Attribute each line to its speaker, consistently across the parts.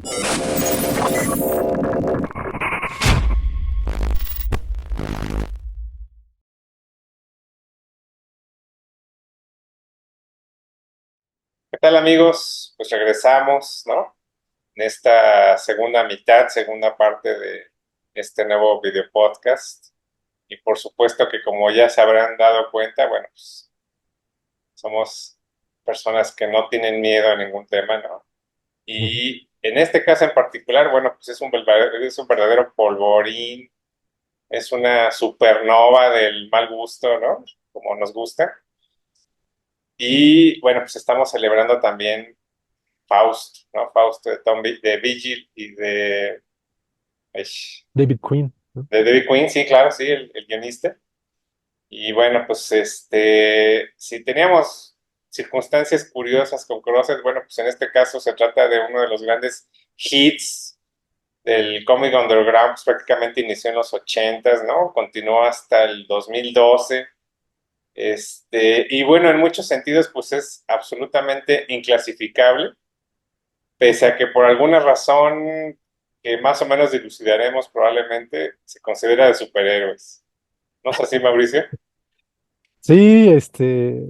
Speaker 1: ¿Qué tal amigos? Pues regresamos, ¿no? En esta segunda mitad, segunda parte de este nuevo video podcast. Y por supuesto que como ya se habrán dado cuenta, bueno, pues somos personas que no tienen miedo a ningún tema, ¿no?
Speaker 2: Ujú.
Speaker 1: Y en este caso en particular, bueno, pues es un verdadero polvorín, es una supernova del mal gusto, ¿no? Como nos gusta. Y bueno, pues estamos celebrando también Faust, ¿no? Faust de Vigil y
Speaker 2: David Quinn, ¿no?
Speaker 1: de David Quinn, sí, claro, sí, el guionista. Y bueno, pues si teníamos circunstancias curiosas con Crosses, bueno, pues en este caso se trata de uno de los grandes hits del cómic underground, pues prácticamente inició en los ochentas, ¿no? Continuó hasta el 2012. Y bueno, en muchos sentidos, pues es absolutamente inclasificable pese a que por alguna razón que más o menos dilucidaremos probablemente se considera de superhéroes. ¿No es así, Mauricio?
Speaker 2: Sí,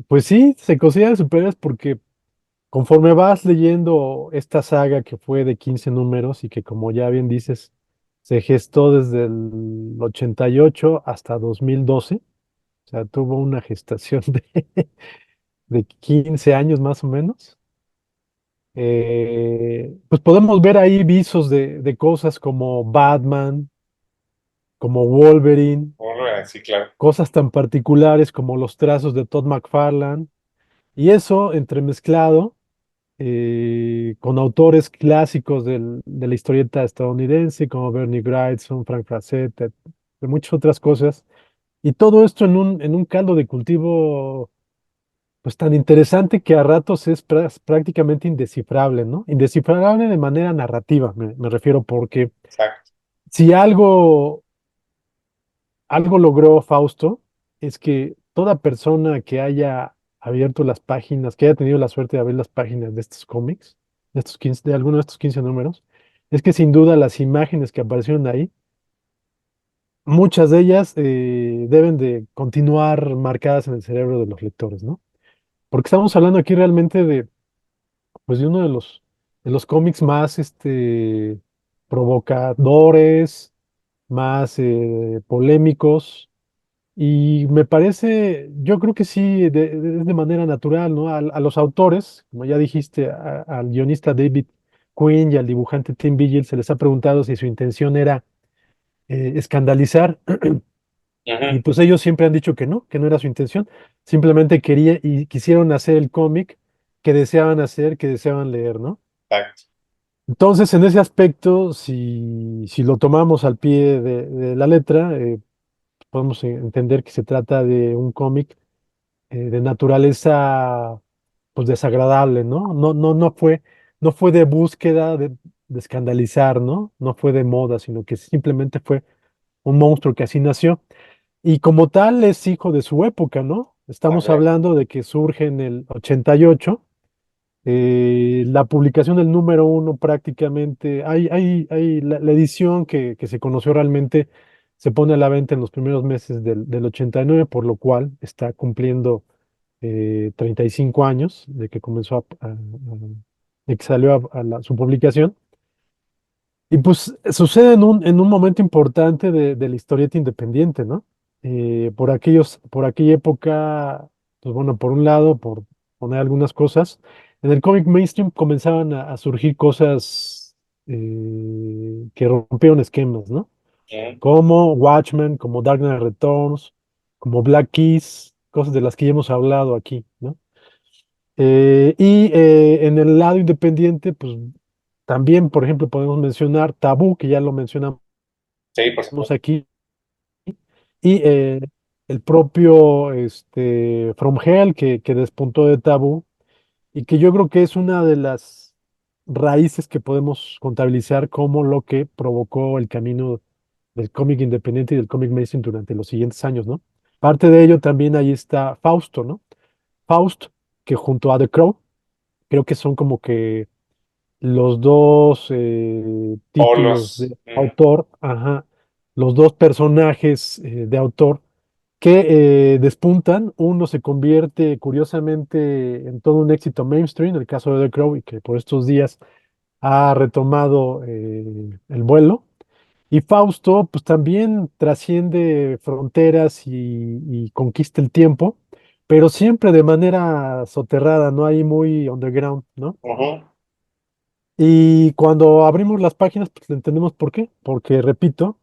Speaker 2: pues sí, se considera superhéroes porque conforme vas leyendo esta saga que fue de 15 números y que como ya bien dices, se gestó desde el 88 hasta 2012, o sea, tuvo una gestación de 15 años más o menos. Pues podemos ver ahí visos de cosas como Batman, como Wolverine,
Speaker 1: Bueno, sí, claro.
Speaker 2: cosas tan particulares como los trazos de Todd McFarlane, y eso entremezclado con autores clásicos de la historieta estadounidense como Bernie Wrightson, Frank Frazetta, de muchas otras cosas, y todo esto en un caldo de cultivo pues tan interesante que a ratos es prácticamente indescifrable, ¿no? Indescifrable de manera narrativa, me refiero, porque
Speaker 1: Exacto.
Speaker 2: si algo logró Fausto, es que toda persona que haya abierto las páginas, que haya tenido la suerte de abrir las páginas de estos cómics, de estos 15, de alguno de estos 15 números, es que sin duda las imágenes que aparecieron ahí, muchas de ellas deben de continuar marcadas en el cerebro de los lectores, ¿no? Porque estamos hablando aquí realmente pues, de uno de los cómics más provocadores, más polémicos. Y me parece, yo creo que sí, de manera natural, ¿no? A los autores, como ya dijiste, al guionista David Quinn y al dibujante Tim Vigil se les ha preguntado si su intención era escandalizar, y
Speaker 1: Ujú.
Speaker 2: pues ellos siempre han dicho que no era su intención, simplemente quería y quisieron hacer el cómic que deseaban hacer, que deseaban leer, ¿no?
Speaker 1: Exacto.
Speaker 2: Entonces, en ese aspecto, si lo tomamos al pie de la letra, podemos entender que se trata de un cómic de naturaleza pues desagradable, ¿no? No fue de búsqueda de escandalizar, ¿no? No fue de moda, sino que simplemente fue un monstruo que así nació. Y como tal es hijo de su época, ¿no? Estamos
Speaker 1: Así es.
Speaker 2: hablando de que surge en el 88. La publicación del número uno prácticamente, hay la edición que se conoció realmente se pone a la venta en los primeros meses del 89, por lo cual está cumpliendo 35 años de que comenzó de que salió su publicación. Y pues sucede en un momento importante de la historieta independiente, ¿no? Por aquella época, pues bueno, por un lado, por poner algunas cosas, en el cómic mainstream comenzaban a surgir cosas que rompieron esquemas, ¿no?
Speaker 1: Ujú.
Speaker 2: Como Watchmen, como Dark Knight Returns, como Black Keys, cosas de las que ya hemos hablado aquí, ¿no? Y en el lado independiente, pues también, por ejemplo, podemos mencionar Tabú, que ya lo mencionamos
Speaker 1: Sí, por supuesto.
Speaker 2: aquí, y el propio From Hell, que despuntó de Tabú, y que yo creo que es una de las raíces que podemos contabilizar como lo que provocó el camino del cómic independiente y del cómic mainstream durante los siguientes años, ¿no? Parte de ello también ahí está Fausto, ¿no? Faust, que junto a The Crow, creo que son como que los dos títulos
Speaker 1: Polos.
Speaker 2: de autor, ajá, los dos personajes de autor que despuntan. Uno se convierte curiosamente en todo un éxito mainstream, el caso de The Crow, y que por estos días ha retomado el vuelo. Y Fausto, pues también trasciende fronteras y conquista el tiempo, pero siempre de manera soterrada, ¿no? Ahí muy underground, ¿no?
Speaker 1: Ujú.
Speaker 2: Y cuando abrimos las páginas, pues entendemos por qué. Porque, repito,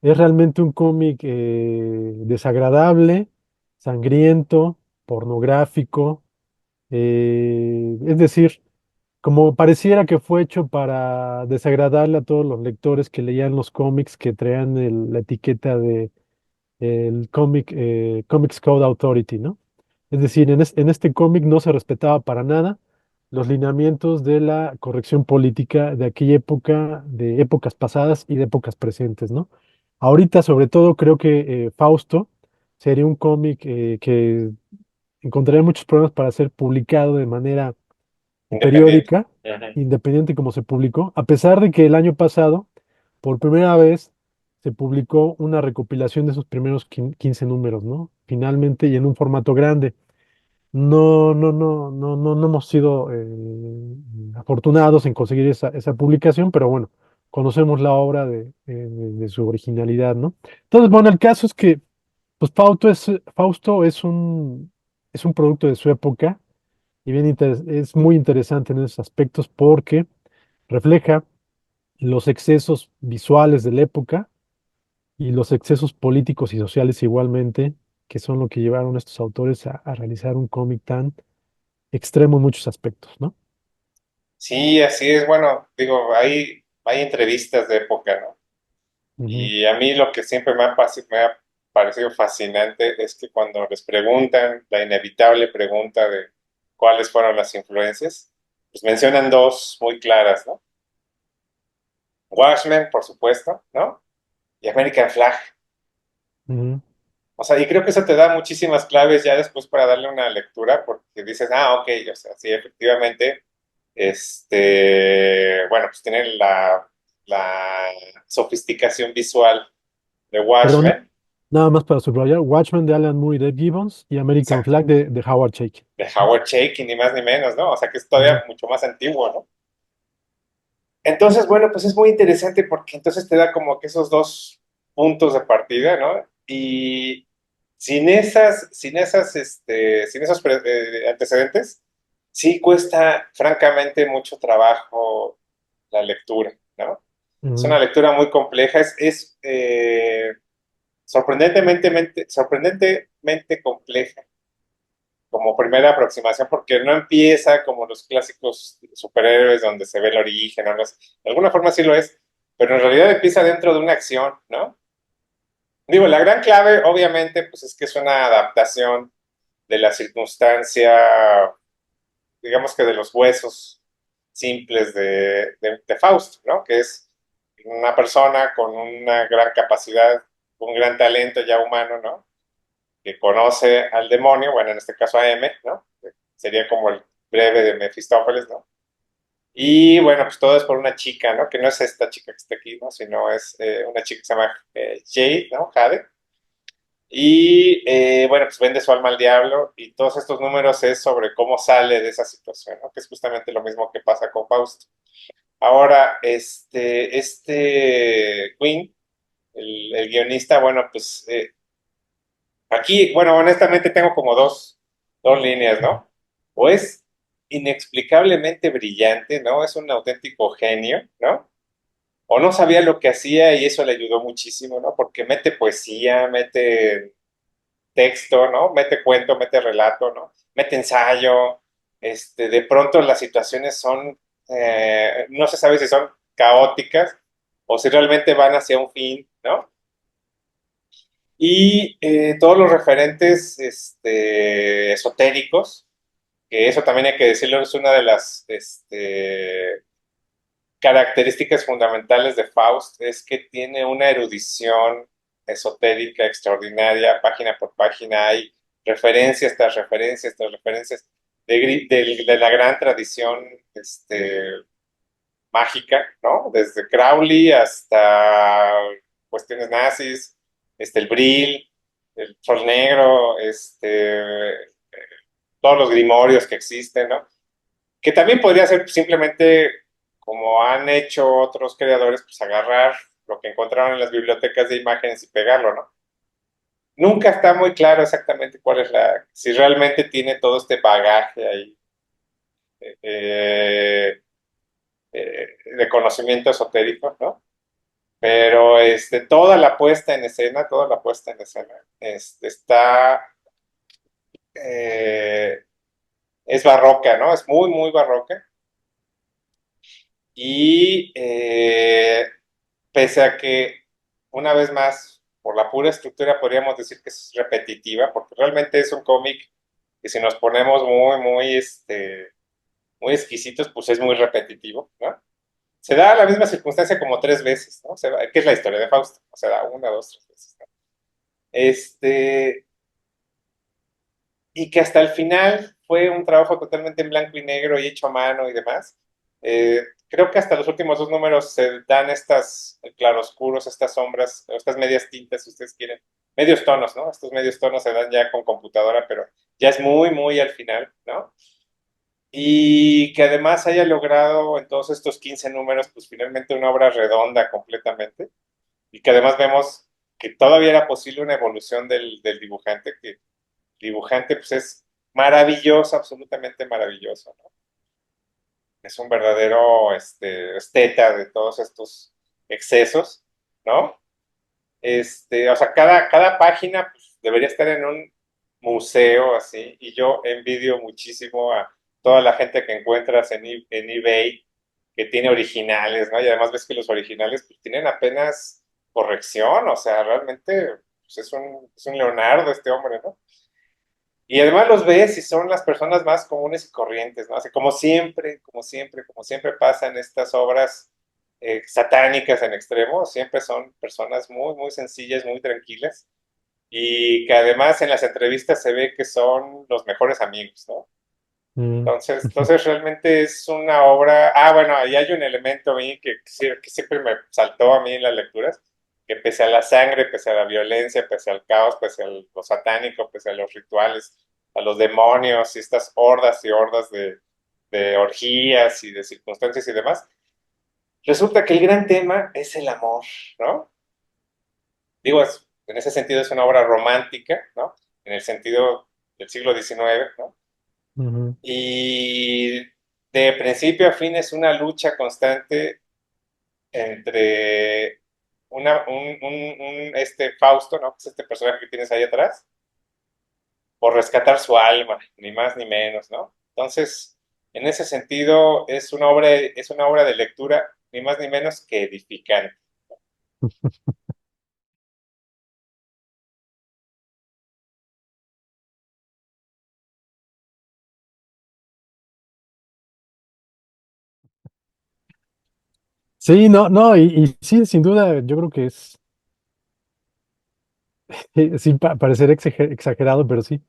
Speaker 2: es realmente un cómic desagradable, sangriento, pornográfico. Es decir, como pareciera que fue hecho para desagradarle a todos los lectores que leían los cómics que traían la etiqueta de el Comics Code Authority, ¿no? Es decir, en este cómic no se respetaba para nada los lineamientos de la corrección política de aquella época, de épocas pasadas y de épocas presentes, ¿no? Ahorita, sobre todo, creo que Fausto sería un cómic que encontraría muchos problemas para ser publicado de manera
Speaker 1: Independiente.
Speaker 2: periódica,
Speaker 1: Ujú.
Speaker 2: independiente como se publicó, a pesar de que el año pasado, por primera vez, se publicó una recopilación de esos primeros 15 números, ¿no? Finalmente y en un formato grande. No hemos sido afortunados en conseguir esa publicación, pero bueno, conocemos la obra de su originalidad, ¿no? Entonces, bueno, el caso es que, pues, Fausto es un producto de su época y es muy interesante en esos aspectos porque refleja los excesos visuales de la época y los excesos políticos y sociales igualmente, que son lo que llevaron a estos autores a realizar un cómic tan extremo en muchos aspectos, ¿no?
Speaker 1: Sí, así es. Bueno, digo, hay entrevistas de época, ¿no?
Speaker 2: Ujú,
Speaker 1: Y a mí lo que siempre me ha parecido fascinante es que cuando les preguntan la inevitable pregunta de cuáles fueron las influencias, pues mencionan dos muy claras, ¿no? Watchmen, por supuesto, ¿no? Y American Flag.
Speaker 2: ujú,
Speaker 1: O sea, y creo que eso te da muchísimas claves ya después para darle una lectura, porque dices, ah, ok, o sea, sí, efectivamente, bueno, pues tienen la sofisticación visual de
Speaker 2: Perdón,
Speaker 1: Watchmen.
Speaker 2: nada más para subrayar, Watchmen de Alan Moore y Dave Gibbons y American
Speaker 1: Exacto.
Speaker 2: Flag de Howard Chaykin.
Speaker 1: De Howard Chaykin, ni más ni menos, ¿no? O sea, que es
Speaker 2: Ujú,
Speaker 1: todavía mucho más antiguo, ¿no? Entonces, bueno, pues es muy interesante porque entonces te da como que esos dos puntos de partida, ¿no? Y sin esos antecedentes, sí cuesta francamente mucho trabajo la lectura, ¿no? Es una
Speaker 2: ujú,
Speaker 1: lectura muy compleja, sorprendentemente compleja como primera aproximación, porque no empieza como los clásicos superhéroes donde se ve el origen, ¿no? De alguna forma sí lo es, pero en realidad empieza dentro de una acción, ¿no? Digo, la gran clave, obviamente, pues es que es una adaptación de la circunstancia, digamos que de los huesos simples de Faust, ¿no? Que es una persona con una gran capacidad, un gran talento ya humano, ¿no? Que conoce al demonio, bueno, en este caso a M, ¿no? Sería como el breve de Mefistófeles, ¿no? Y bueno, pues todo es por una chica, ¿no? Que no es esta chica que está aquí, ¿no? Sino es una chica que se llama Jade, ¿no? Jade. Y bueno, pues vende su alma al diablo y todos estos números es sobre cómo sale de esa situación, ¿no? Que es justamente lo mismo que pasa con Faust. Ahora, Queen, el guionista, bueno, pues aquí, bueno, honestamente tengo como dos líneas, ¿no? O es inexplicablemente brillante, ¿no? Es un auténtico genio, ¿no? O no sabía lo que hacía y eso le ayudó muchísimo, ¿no? Porque mete poesía, mete texto, ¿no? Mete cuento, mete relato, ¿no? Mete ensayo. De pronto las situaciones son, no se sabe si son caóticas o si realmente van hacia un fin, ¿no? Y todos los referentes esotéricos, que eso también hay que decirlo, es una de las características fundamentales de Faust, es que tiene una erudición esotérica extraordinaria, página por página hay referencias tras referencias tras referencias de la gran tradición mágica, ¿no? Desde Crowley hasta cuestiones nazis, el Brill, el Sol Negro, todos los grimorios que existen, ¿no? Que también podría ser simplemente, como han hecho otros creadores, pues agarrar lo que encontraron en las bibliotecas de imágenes y pegarlo, ¿no? Nunca está muy claro exactamente cuál es si realmente tiene todo este bagaje ahí eh, de conocimiento esotérico, ¿no? Pero toda la puesta en escena, está, eh, es barroca, ¿no? Es muy, muy barroca. Y pese a que, una vez más, por la pura estructura podríamos decir que es repetitiva, porque realmente es un cómic que si nos ponemos muy, muy, muy exquisitos, pues es muy repetitivo, ¿no? Se da la misma circunstancia como tres veces, ¿no? ¿Qué es la historia de Fausto? Se da una, dos, tres veces, ¿no? Este, y que hasta el final fue un trabajo totalmente en blanco y negro y hecho a mano y demás. Creo que hasta los últimos dos números se dan estas claroscuros, estas sombras, estas medias tintas, si ustedes quieren, medios tonos, ¿no? Estos medios tonos se dan ya con computadora, pero ya es muy, muy al final, ¿no? Y que además haya logrado en todos estos 15 números, pues finalmente una obra redonda completamente, y que además vemos que todavía era posible una evolución del dibujante, que dibujante, pues es maravilloso, absolutamente maravilloso, ¿no? Es un verdadero esteta de todos estos excesos, ¿no? O sea, cada página pues, debería estar en un museo así, y yo envidio muchísimo a toda la gente que encuentras en eBay que tiene originales, ¿no? Y además ves que los originales pues, tienen apenas corrección, o sea, realmente pues, es un Leonardo este hombre, ¿no? Y además los ves y son las personas más comunes y corrientes, ¿no? Así como siempre, como siempre, como siempre pasa en estas obras satánicas en extremo, siempre son personas muy, muy sencillas, muy tranquilas y que además en las entrevistas se ve que son los mejores amigos, ¿no?
Speaker 2: Mm.
Speaker 1: Entonces realmente es una obra. Ah, bueno, ahí hay un elemento a mí que siempre me saltó a mí en las lecturas, que pese a la sangre, pese a la violencia, pese al caos, pese a lo satánico, pese a los rituales, a los demonios y estas hordas y hordas de orgías y de circunstancias y demás, resulta que el gran tema es el amor, ¿no? Digo, en ese sentido es una obra romántica, ¿no? En el sentido del siglo XIX, ¿no?
Speaker 2: Ujú.
Speaker 1: Y de principio a fin es una lucha constante entre Fausto, ¿no? Que es este personaje que tienes ahí atrás, por rescatar su alma, ni más ni menos, ¿no? Entonces, en ese sentido, es una obra de lectura, ni más ni menos que edificante.
Speaker 2: Sí, no, no, y sí, sin duda, yo creo que es, sin parecer exagerado, pero sí,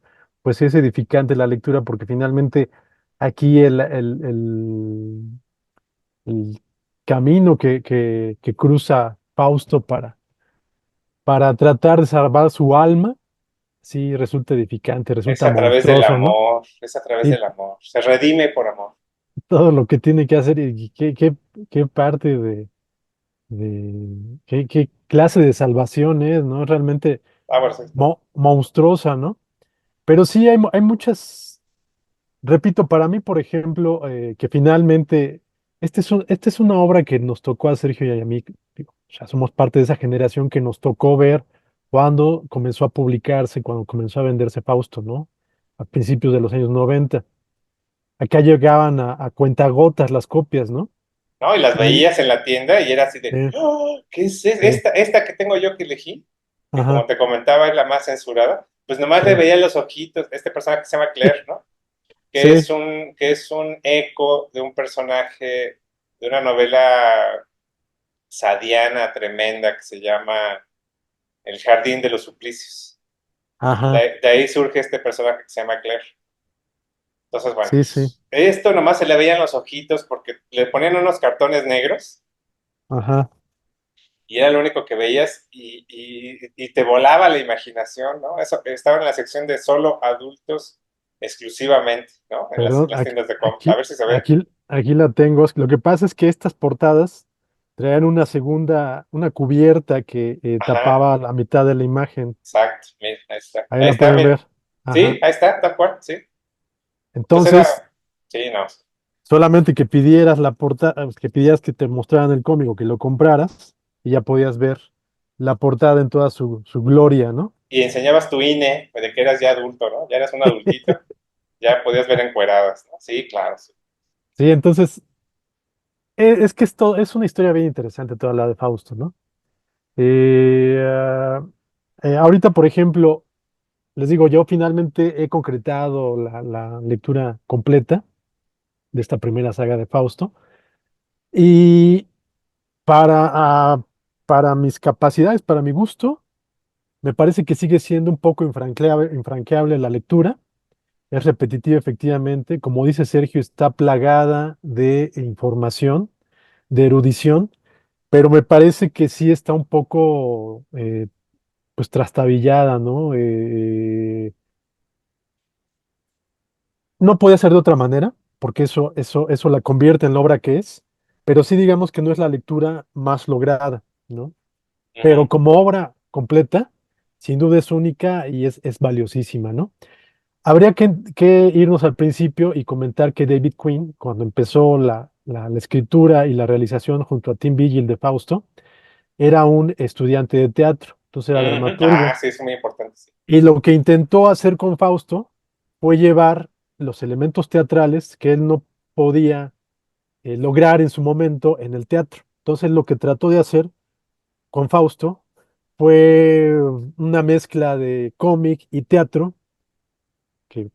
Speaker 2: pues sí es edificante la lectura porque finalmente aquí el camino que cruza Fausto para tratar de salvar su alma, sí resulta edificante,
Speaker 1: Es
Speaker 2: resulta
Speaker 1: a través del
Speaker 2: monstruoso, ¿no?
Speaker 1: amor, es a través
Speaker 2: Y
Speaker 1: del amor. Se redime por amor.
Speaker 2: todo lo que tiene que hacer y qué parte qué clase de salvación es, ¿no? Realmente
Speaker 1: Ah, bueno, sí.
Speaker 2: monstruosa, ¿no? Pero sí hay muchas, repito, para mí, por ejemplo, que finalmente, esta es una obra que nos tocó a Sergio y a mí, digo, ya somos parte de esa generación que nos tocó ver cuando comenzó a publicarse, cuando comenzó a venderse Fausto, ¿no? A principios de los años 90. Acá llegaban a cuentagotas las copias, ¿no?
Speaker 1: ¿No? Y las
Speaker 2: Y,
Speaker 1: veías en la tienda y era así de,
Speaker 2: eh,
Speaker 1: "Oh, ¿qué es
Speaker 2: sí,
Speaker 1: esta que tengo yo que elegí? Que como
Speaker 2: ajá,
Speaker 1: te comentaba es la más censurada, pues nomás le
Speaker 2: sí,
Speaker 1: veía los ojitos, este personaje que se llama Claire, ¿no? Que
Speaker 2: sí,
Speaker 1: es un eco de un personaje de una novela sadiana tremenda que se llama El Jardín de los Suplicios.
Speaker 2: ajá.
Speaker 1: De ahí surge este personaje que se llama Claire. Entonces, bueno,
Speaker 2: Sí, sí.
Speaker 1: pues esto nomás se le veían los ojitos porque le ponían unos cartones negros
Speaker 2: Ajá.
Speaker 1: y era lo único que veías y te volaba la imaginación, ¿no? Eso estaba en la sección de solo adultos exclusivamente, ¿no? En
Speaker 2: Perdón,
Speaker 1: las tiendas de cómics. A
Speaker 2: aquí,
Speaker 1: ver si se ve.
Speaker 2: aquí la tengo. Lo que pasa es que estas portadas traían una segunda, una cubierta que
Speaker 1: Ajá,
Speaker 2: tapaba la mitad de la imagen.
Speaker 1: exacto, mira, ahí está.
Speaker 2: Ahí
Speaker 1: Ahí
Speaker 2: la
Speaker 1: está,
Speaker 2: pueden
Speaker 1: mira.
Speaker 2: ver.
Speaker 1: Sí,
Speaker 2: Ajá.
Speaker 1: ahí está, tal cual, sí. Entonces
Speaker 2: Entonces,
Speaker 1: era, sí, no.
Speaker 2: solamente que pidieras la portada, que pidieras que te mostraran el cómic o que lo compraras, y ya podías ver la portada en toda su gloria, ¿no?
Speaker 1: Y enseñabas tu INE de que eras ya adulto, ¿no? Ya eras un adultito, ya podías ver encueradas, ¿no? Sí, claro, sí.
Speaker 2: Sí, entonces, es que es una historia bien interesante toda la de Fausto, ¿no? Eh, ah, ahorita, por ejemplo, les digo, yo finalmente he concretado la lectura completa de esta primera saga de Fausto y para, ah, para mis capacidades, para mi gusto, me parece que sigue siendo un poco infranqueable la lectura. Es repetitiva efectivamente. Como dice Sergio, está plagada de información, de erudición, pero me parece que sí está un poco pues trastabillada, ¿no? No puede ser de otra manera, porque eso la convierte en la obra que es, pero sí digamos que no es la lectura más lograda, ¿no? Pero
Speaker 1: Ujú,
Speaker 2: como obra completa, sin duda es única y es valiosísima, ¿no? Habría que irnos al principio y comentar que David Quinn, cuando empezó la escritura y la realización junto a Tim Vigil de Fausto, era un estudiante de teatro, entonces era
Speaker 1: ujú. Ah,
Speaker 2: dramaturgo.
Speaker 1: sí, es muy importante, sí.
Speaker 2: Y lo que intentó hacer con Fausto fue llevar los elementos teatrales que él no podía lograr en su momento en el teatro. Entonces lo que trató de hacer con Fausto fue una mezcla de cómic y teatro que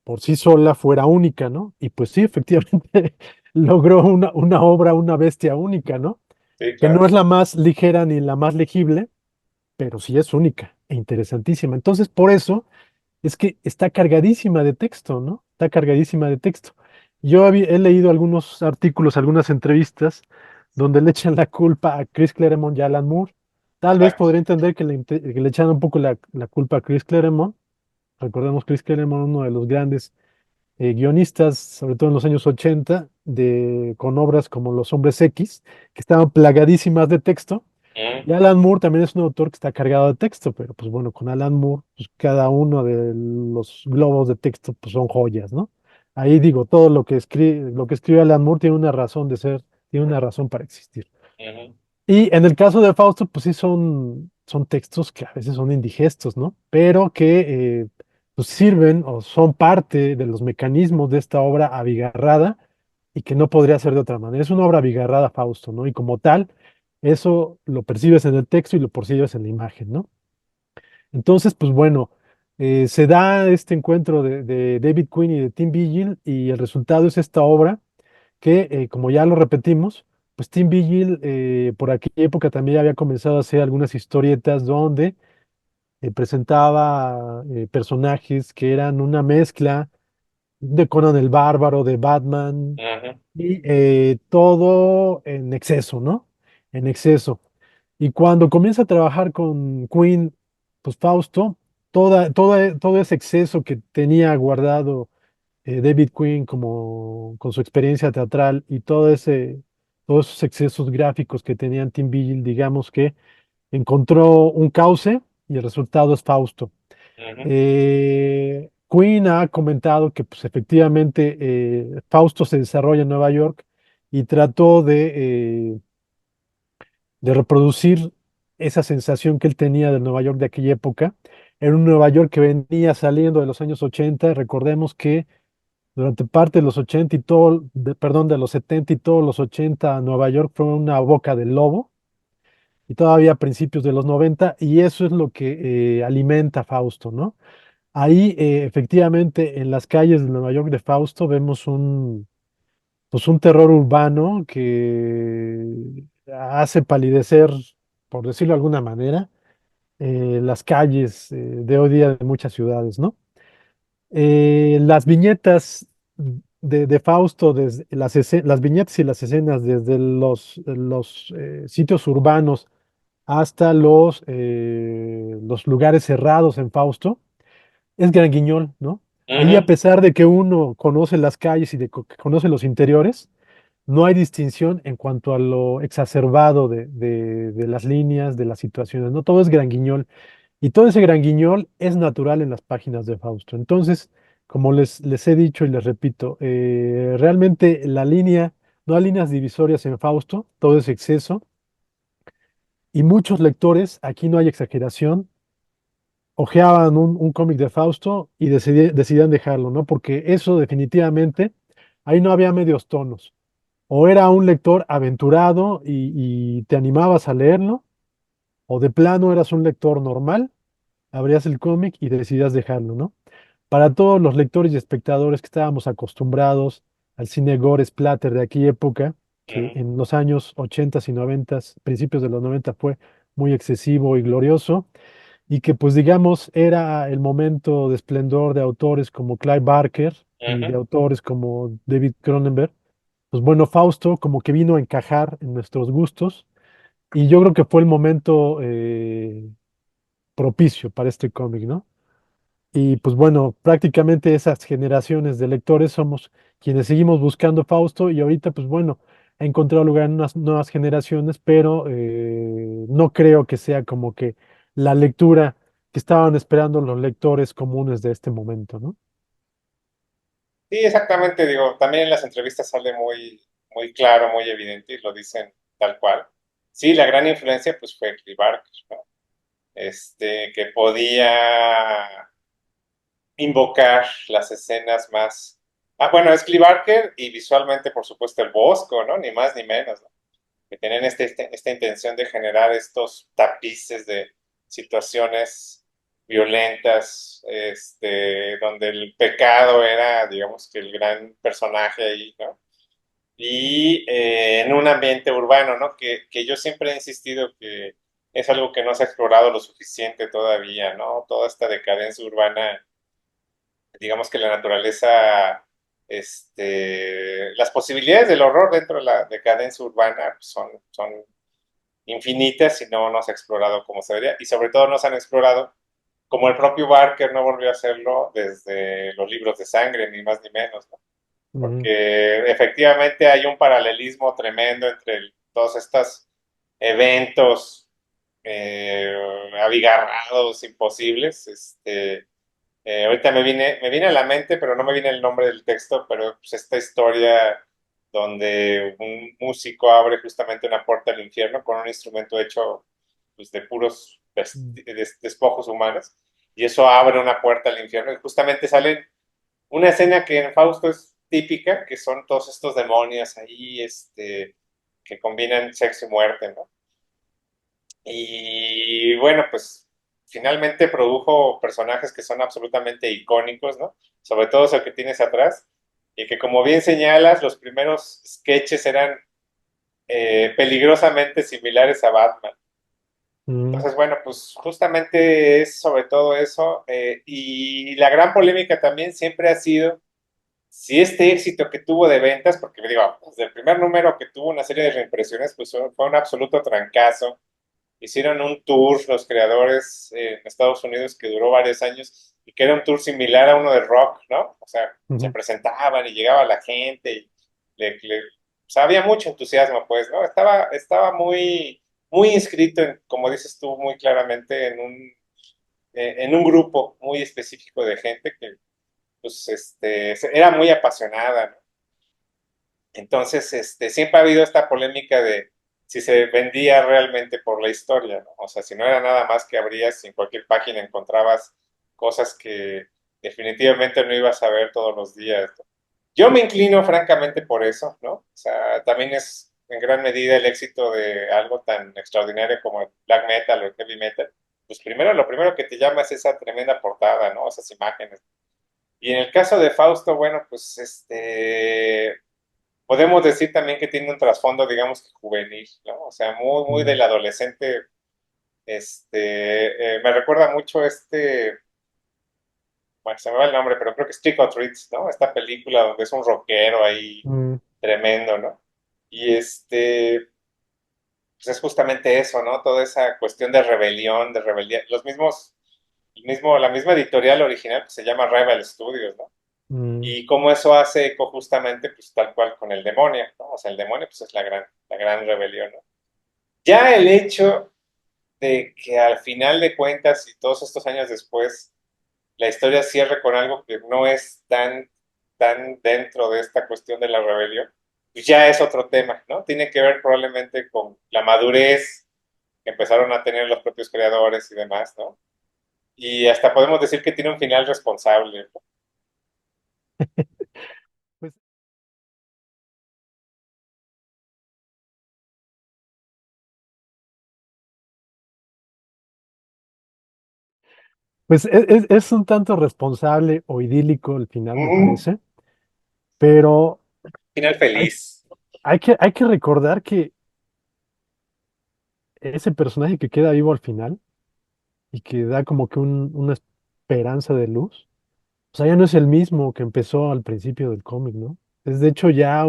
Speaker 2: por sí sola fuera única, ¿no? Y pues sí, efectivamente logró una obra, una bestia única, ¿no?
Speaker 1: Sí,
Speaker 2: Que no
Speaker 1: claro.
Speaker 2: es la más ligera ni la más legible, pero sí es única e interesantísima. Entonces, por eso es que está cargadísima de texto, ¿no? Está cargadísima de texto. He leído algunos artículos, algunas entrevistas donde le echan la culpa a Chris Claremont y a Alan Moore. Tal vez
Speaker 1: Exacto.
Speaker 2: podría entender que le echan un poco la culpa a Chris Claremont. Recordemos Chris Claremont, uno de los grandes guionistas, sobre todo en los años 80, con obras como Los Hombres X, que estaban plagadísimas de texto.
Speaker 1: Ujú,
Speaker 2: Y Alan Moore también es un autor que está cargado de texto, pero pues bueno, con Alan Moore, pues cada uno de los globos de texto pues son joyas, ¿no? Ahí digo, todo lo que escribe Alan Moore tiene una razón de ser, tiene una razón para existir.
Speaker 1: ujú,
Speaker 2: Y en el caso de Fausto, pues sí son textos que a veces son indigestos, ¿no? Pero que pues sirven o son parte de los mecanismos de esta obra abigarrada y que no podría ser de otra manera. Es una obra abigarrada, Fausto, ¿no? Y como tal, eso lo percibes en el texto y lo percibes en la imagen, ¿no? Entonces, pues bueno, se da este encuentro de David Quinn y de Tim Vigil y el resultado es esta obra que, como ya lo repetimos, pues Tim Vigil por aquella época también había comenzado a hacer algunas historietas donde presentaba personajes que eran una mezcla de Conan el Bárbaro, de Batman,
Speaker 1: ujú,
Speaker 2: y todo en exceso, ¿no? En exceso. Y cuando comienza a trabajar con Queen, pues Fausto, todo ese exceso que tenía guardado David Quinn como con su experiencia teatral y todos esos excesos gráficos que tenían Tim Vigil, digamos que encontró un cauce y el resultado es Fausto.
Speaker 1: ujú,
Speaker 2: Quinn ha comentado que pues, efectivamente Fausto se desarrolla en Nueva York y trató de reproducir esa sensación que él tenía del Nueva York de aquella época. Era un Nueva York que venía saliendo de los años 80. Recordemos que durante parte de los 80 y perdón, de los 70 y todos los 80, Nueva York fue una boca del lobo y todavía a principios de los 90 y eso es lo que alimenta a Fausto, ¿no? Ahí, efectivamente, en las calles de Nueva York de Fausto vemos pues un terror urbano que hace palidecer, por decirlo de alguna manera, las calles de hoy día de muchas ciudades, ¿no? Las viñetas de Fausto, desde las viñetas y las escenas desde los sitios urbanos hasta los lugares cerrados en Fausto, es Gran Guiñol, ¿no? Ahí, a
Speaker 1: Ujú,
Speaker 2: pesar de que uno conoce las calles y que conoce los interiores, no hay distinción en cuanto a lo exacerbado de las líneas, de las situaciones, ¿no? Todo es Gran Guiñol. Y todo ese Gran Guiñol es natural en las páginas de Fausto. Entonces, como les he dicho y les repito, realmente no hay líneas divisorias en Fausto, todo es exceso. Y muchos lectores, aquí no hay exageración, hojeaban un cómic de Fausto y decidían dejarlo, ¿no? Porque eso definitivamente, ahí no había medios tonos. O era un lector aventurado y te animabas a leerlo, o de plano eras un lector normal, abrías el cómic y decidías dejarlo, ¿no? Para todos los lectores y espectadores que estábamos acostumbrados al cine gore splatter de aquella época, que
Speaker 1: ujú,
Speaker 2: en los años 80 y 90, principios de los 90 fue muy excesivo y glorioso, y que pues digamos era el momento de esplendor de autores como Clive Barker y de
Speaker 1: ujú.
Speaker 2: autores como David Cronenberg, pues bueno, Fausto como que vino a encajar en nuestros gustos, y yo creo que fue el momento propicio para este cómic, ¿no? Y pues bueno, prácticamente esas generaciones de lectores somos quienes seguimos buscando Fausto, y ahorita pues bueno, ha encontrado lugar en unas nuevas generaciones, pero no creo que sea como que la lectura que estaban esperando los lectores comunes de este momento, ¿no?
Speaker 1: Sí, exactamente, digo, también en las entrevistas sale muy claro, muy evidente y lo dicen tal cual. Sí, la gran influencia pues fue Clive Barker, ¿no? Que podía invocar las escenas más... Ah, bueno, es Clive Barker y visualmente, por supuesto, el Bosco, ¿no? Ni más ni menos, ¿no? Que tenían esta intención de generar estos tapices de situaciones violentas, donde el pecado era, digamos, que el gran personaje ahí, ¿no? Y en un ambiente urbano, ¿no? Que yo siempre he insistido que es algo que no se ha explorado lo suficiente todavía, ¿no? Toda esta decadencia urbana, digamos que la naturaleza, las posibilidades del horror dentro de la decadencia urbana pues, son infinitas y no se ha explorado como se debería. Y sobre todo no se han explorado como el propio Barker no volvió a hacerlo desde los libros de sangre, ni más ni menos, ¿no?
Speaker 2: Ujú,
Speaker 1: Porque efectivamente hay un paralelismo tremendo entre todos estos eventos abigarrados, imposibles. Ahorita me viene a la mente, pero no me viene el nombre del texto, pero pues, esta historia donde un músico abre justamente una puerta al infierno con un instrumento hecho pues, de puros
Speaker 2: mm,
Speaker 1: despojos humanos, y eso abre una puerta al infierno, y justamente sale una escena que en Fausto es típica, que son todos estos demonios ahí, que combinan sexo y muerte, ¿no? Y bueno, pues finalmente produjo personajes que son absolutamente icónicos, ¿no? Sobre todo es el que tienes atrás, y que como bien señalas, los primeros sketches eran peligrosamente similares a Batman.
Speaker 2: mm,
Speaker 1: Entonces, bueno, pues justamente es sobre todo eso, y la gran polémica también siempre ha sido si este éxito que tuvo de ventas, porque digo, desde el primer número que tuvo una serie de reimpresiones, pues fue un absoluto trancazo. Hicieron un tour los creadores en Estados Unidos que duró varios años y que era un tour similar a uno de rock, ¿no? O sea, se
Speaker 2: ujú,
Speaker 1: presentaban y llegaba la gente y o sea, había mucho entusiasmo, pues, ¿no? Estaba muy inscrito, como dices tú muy claramente, en un grupo muy específico de gente que, pues, era muy apasionada, ¿no? Entonces, siempre ha habido esta polémica de si se vendía realmente por la historia, ¿no? O sea, si no era nada más que abrías y en cualquier página encontrabas cosas que definitivamente no ibas a ver todos los días, ¿no? Yo me inclino francamente por eso, ¿no? O sea, también es en gran medida el éxito de algo tan extraordinario como el black metal o el heavy metal. Pues primero, lo primero que te llama es esa tremenda portada, ¿no? Esas imágenes. Y en el caso de Fausto, bueno, pues podemos decir también que tiene un trasfondo, digamos que juvenil, ¿no? O sea, muy
Speaker 2: mm,
Speaker 1: del adolescente. Me recuerda mucho bueno, se me va el nombre, pero creo que es Trick or Treats, ¿no? Esta película donde es un rockero ahí
Speaker 2: Mm,
Speaker 1: tremendo, ¿no? Y pues es justamente eso, ¿no? Toda esa cuestión de rebelión, de rebeldía. La misma editorial original pues, se llama Rebel Studios, ¿no?
Speaker 2: mm.
Speaker 1: Y cómo eso hace eco justamente, pues tal cual con el demonio, ¿no? O sea, el demonio pues es la gran rebelión, ¿no? Ya el hecho de que al final de cuentas y todos estos años después la historia cierre con algo que no es tan dentro de esta cuestión de la rebelión, pues ya es otro tema, ¿no? Tiene que ver probablemente con la madurez que empezaron a tener los propios creadores y demás, ¿no? Y hasta podemos decir que tiene un final responsable, ¿no?
Speaker 2: Pues, pues es un tanto responsable o idílico el final, me
Speaker 1: Un
Speaker 2: parece, pero
Speaker 1: final
Speaker 2: hay,
Speaker 1: feliz.
Speaker 2: hay que recordar que ese personaje que queda vivo al final y que da como que una esperanza de luz, o sea, ya no es el mismo que empezó al principio del cómic, ¿no? Es de hecho ya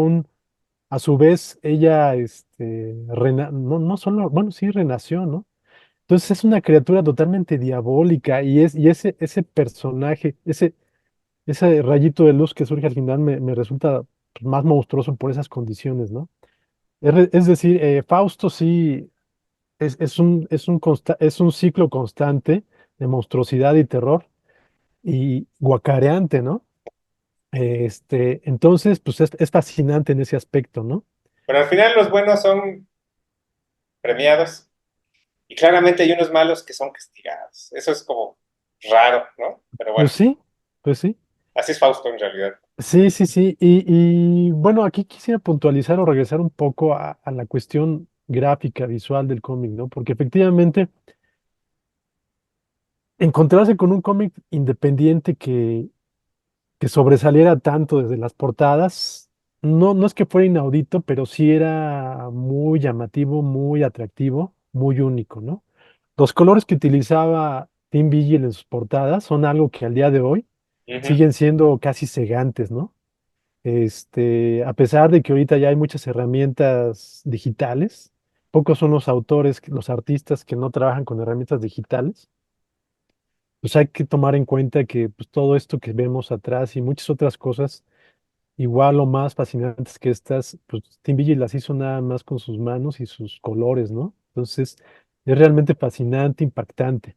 Speaker 2: a su vez, ella, no, no solo, bueno, sí renació, ¿no? Entonces es una criatura totalmente diabólica y ese personaje, ese rayito de luz que surge al final me resulta más monstruoso por esas condiciones, ¿no? Es decir, Fausto sí es un ciclo constante de monstruosidad y terror y guacareante, ¿no? Entonces, pues es fascinante en ese aspecto, ¿no?
Speaker 1: Pero al final los buenos son premiados y claramente hay unos malos que son castigados. Eso es como raro, ¿no? Pero bueno,
Speaker 2: Pues sí, pues sí.
Speaker 1: así es Fausto en realidad.
Speaker 2: Sí, sí, sí. Y bueno, aquí quisiera puntualizar o regresar un poco a la cuestión gráfica, visual del cómic, ¿no? Porque efectivamente, encontrarse con un cómic independiente que sobresaliera tanto desde las portadas, no es que fuera inaudito, pero sí era muy llamativo, muy atractivo, muy único, ¿no? Los colores que utilizaba Tim Vigil en sus portadas son algo que al día de hoy
Speaker 1: Ujú,
Speaker 2: siguen siendo casi cegantes, ¿no? A pesar de que ahorita ya hay muchas herramientas digitales, pocos son los autores, los artistas que no trabajan con herramientas digitales, pues hay que tomar en cuenta que pues, todo esto que vemos atrás y muchas otras cosas, igual o más fascinantes que estas, pues Tim Vigil las hizo nada más con sus manos y sus colores, ¿no? Entonces, es realmente fascinante, impactante.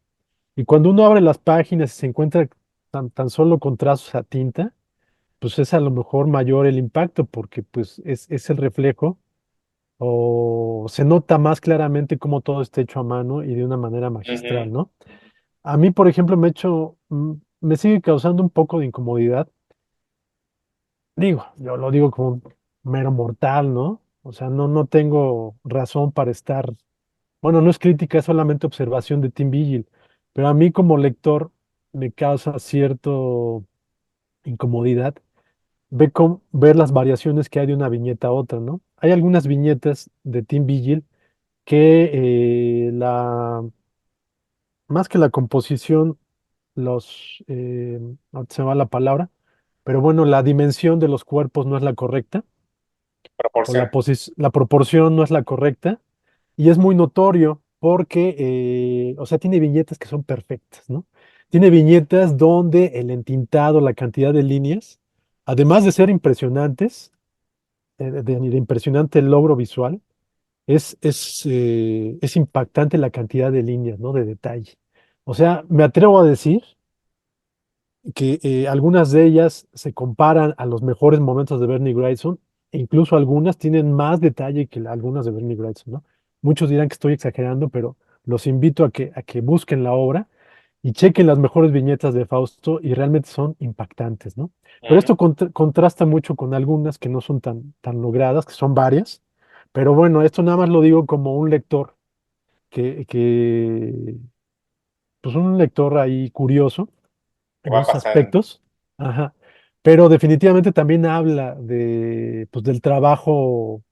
Speaker 2: Y cuando uno abre las páginas y se encuentra tan solo con trazos a tinta, pues es a lo mejor mayor el impacto porque pues es el reflejo o se nota más claramente cómo todo está hecho a mano y de una manera magistral,
Speaker 1: ujú.
Speaker 2: ¿no? A mí, por ejemplo, me sigue causando un poco de incomodidad. Digo, yo lo digo como un mero mortal, ¿no? O sea, no tengo razón para estar, bueno, no es crítica, es solamente observación de Tim Vigil, pero a mí como lector me causa cierto incomodidad ver las variaciones que hay de una viñeta a otra, ¿no? Hay algunas viñetas de Tim Vigil que más que la composición, ahorita se me va la palabra, pero bueno, la dimensión de los cuerpos no es la correcta, o
Speaker 1: Proporción.
Speaker 2: la proporción no es la correcta, y es muy notorio porque, o sea, tiene viñetas que son perfectas, ¿no? Tiene viñetas donde el entintado, la cantidad de líneas, además de ser impresionantes, de impresionante logro visual, es impactante la cantidad de líneas, ¿no? De detalle. O sea, me atrevo a decir que algunas de ellas se comparan a los mejores momentos de Bernie Wrightson, e incluso algunas tienen más detalle que algunas de Bernie Wrightson, ¿no? Muchos dirán que estoy exagerando, pero los invito a que busquen la obra y chequen las mejores viñetas de Fausto y realmente son impactantes, ¿no? Pero
Speaker 1: Ujú.
Speaker 2: esto contrasta mucho con algunas que no son tan logradas, que son varias. Pero bueno, esto nada más lo digo como un lector que pues un lector ahí curioso
Speaker 1: Que
Speaker 2: en
Speaker 1: va
Speaker 2: esos
Speaker 1: pasando.
Speaker 2: aspectos. Ajá. Pero definitivamente también habla pues, del trabajo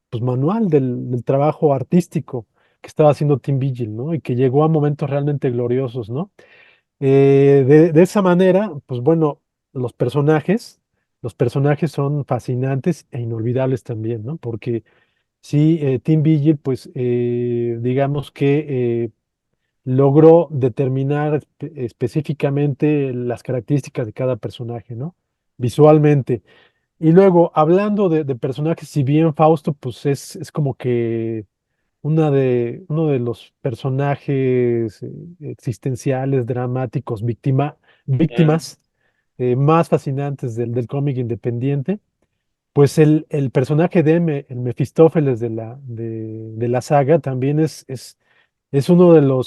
Speaker 2: pues, manual, del trabajo artístico que estaba haciendo Tim Vigil, ¿no? Y que llegó a momentos realmente gloriosos, ¿no? De esa manera, pues bueno, los los personajes son fascinantes e inolvidables también, ¿no? Porque sí, Tim Vigil, pues digamos que logró determinar específicamente las características de cada personaje, ¿no? Visualmente. Y luego, hablando de personajes, si bien Fausto, pues es como que uno de los personajes existenciales, dramáticos,
Speaker 1: Mm,
Speaker 2: víctimas más fascinantes del cómic independiente, pues el personaje de el Mefistófeles de la saga también es uno de ¿no?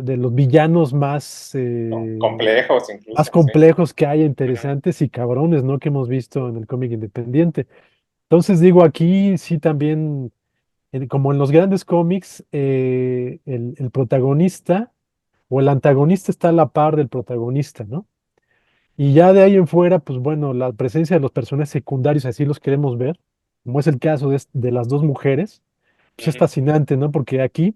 Speaker 2: De los villanos
Speaker 1: complejos
Speaker 2: más
Speaker 1: incluso, sí.
Speaker 2: complejos que hay,
Speaker 1: Ujú,
Speaker 2: interesantes y cabrones, ¿no? Que hemos visto en el cómic independiente. Entonces digo, aquí sí también, como en los grandes cómics, el protagonista o el antagonista está a la par del protagonista, ¿no? Y ya de ahí en fuera, pues bueno, la presencia de los personajes secundarios, así los queremos ver, como es el caso de las dos mujeres, pues es
Speaker 1: ujú,
Speaker 2: fascinante, ¿no? Porque aquí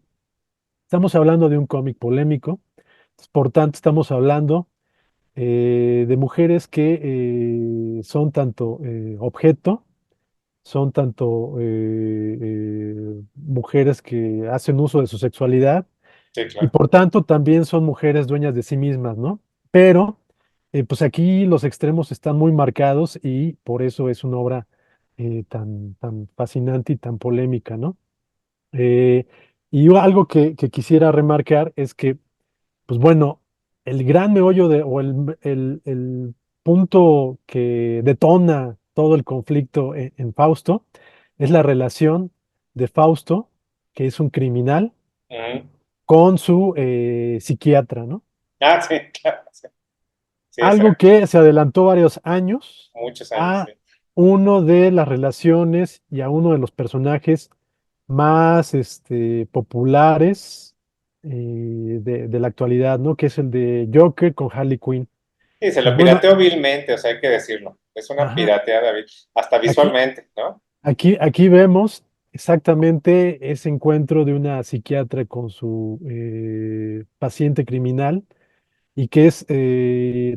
Speaker 2: estamos hablando de un cómic polémico, por tanto estamos hablando de mujeres que son tanto objeto, son tanto mujeres que hacen uso de su sexualidad
Speaker 1: sí,
Speaker 2: y
Speaker 1: claro.
Speaker 2: por tanto también son mujeres dueñas de sí mismas, ¿no? Pero pues aquí los extremos están muy marcados y por eso es una obra tan fascinante y tan polémica, ¿no? Eh, algo que quisiera remarcar es que pues bueno, el gran meollo o el punto que detona todo el conflicto en Fausto es la relación de Fausto, que es un criminal,
Speaker 1: Ujú.
Speaker 2: con su psiquiatra, ¿no?
Speaker 1: Ah, sí, claro, sí. Sí,
Speaker 2: Algo
Speaker 1: exacto.
Speaker 2: que se adelantó varios años
Speaker 1: Muchos años,
Speaker 2: a
Speaker 1: sí.
Speaker 2: uno de las relaciones y a uno de los personajes más populares de la actualidad, ¿no? Que es el de Joker con Harley Quinn.
Speaker 1: Y se
Speaker 2: Pues
Speaker 1: lo
Speaker 2: bueno,
Speaker 1: pirateó vilmente, o sea, hay que decirlo. Es una
Speaker 2: ajá,
Speaker 1: pirateada, hasta
Speaker 2: aquí,
Speaker 1: visualmente, ¿no?
Speaker 2: aquí vemos exactamente ese encuentro de una psiquiatra con su paciente criminal y que es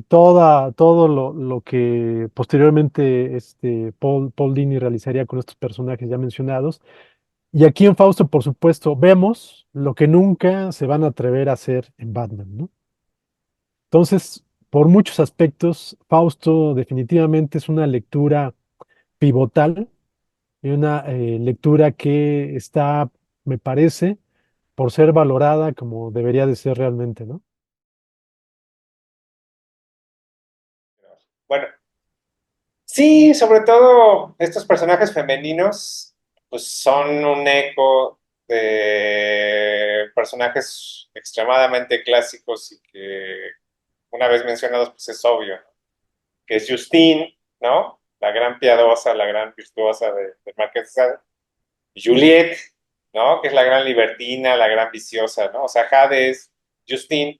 Speaker 2: todo lo que posteriormente Paul Dini realizaría con estos personajes ya mencionados. Y aquí en Fausto, por supuesto, vemos lo que nunca se van a atrever a hacer en Batman, ¿no? Entonces, por muchos aspectos, Fausto definitivamente es una lectura pivotal y una lectura que está, me parece, por ser valorada como debería de ser realmente, ¿no?
Speaker 1: Bueno, sí, sobre todo estos personajes femeninos, pues son un eco de personajes extremadamente clásicos y que una vez mencionados, pues es obvio, ¿no? Que es Justine, ¿no? La gran piadosa, la gran virtuosa de Marqués de Sade. Juliet, ¿no? Que es la gran libertina, la gran viciosa, ¿no? O sea, Jade es Justine,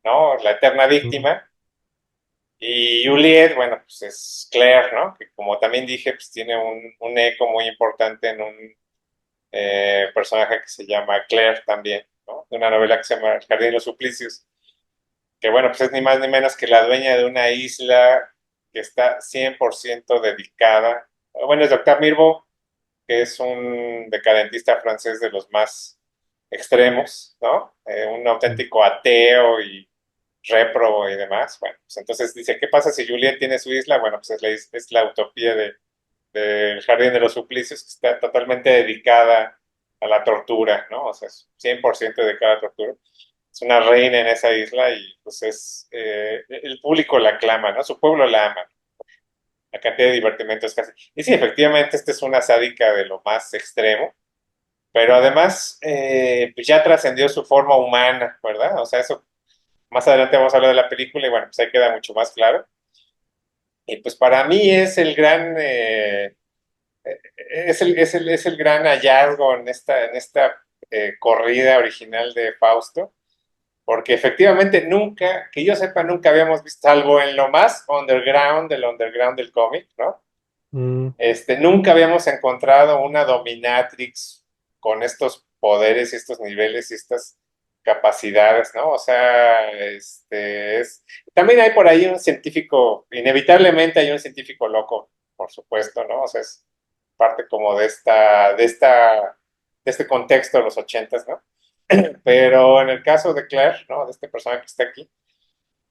Speaker 1: ¿no? La eterna
Speaker 2: Mm,
Speaker 1: víctima. Y Juliet, bueno, pues es Claire, ¿no? Que como también dije, pues tiene un eco muy importante en un personaje que se llama Claire también, ¿no? De una novela que se llama El Jardín de los Suplicios, que bueno, pues es ni más ni menos que la dueña de una isla que está 100% dedicada. Bueno, es Doctor Mirbeau, que es un decadentista francés de los más extremos, ¿no? Un
Speaker 2: mm,
Speaker 1: auténtico ateo y réprobo y demás. Bueno, pues entonces dice, ¿qué pasa si Juliet tiene su isla? Bueno, pues es la utopía del Jardín de los Suplicios, que está totalmente dedicada a la tortura, ¿no? O sea, es 100% dedicada a la tortura. Es una reina en esa isla y pues el público la aclama, ¿no? Su pueblo la ama. La cantidad de divertimento es casi. Y sí, efectivamente, esta es una sádica de lo más extremo, pero además pues ya trascendió su forma humana, ¿verdad? O sea, eso más adelante vamos a hablar de la película y bueno, pues ahí queda mucho más claro. Y pues para mí es el gran, es el gran hallazgo en esta corrida original de Fausto, porque efectivamente nunca, que yo sepa, nunca habíamos visto, salvo en lo más underground del cómic, ¿no?
Speaker 2: mm,
Speaker 1: Nunca habíamos encontrado una dominatrix con estos poderes y estos niveles y estas capacidades, ¿no? O sea, también hay por ahí un científico, inevitablemente hay un científico loco, por supuesto, ¿no? O sea, es parte como de este contexto de los ochentas, ¿no? Pero en el caso de Claire, ¿no? De este personaje que está aquí,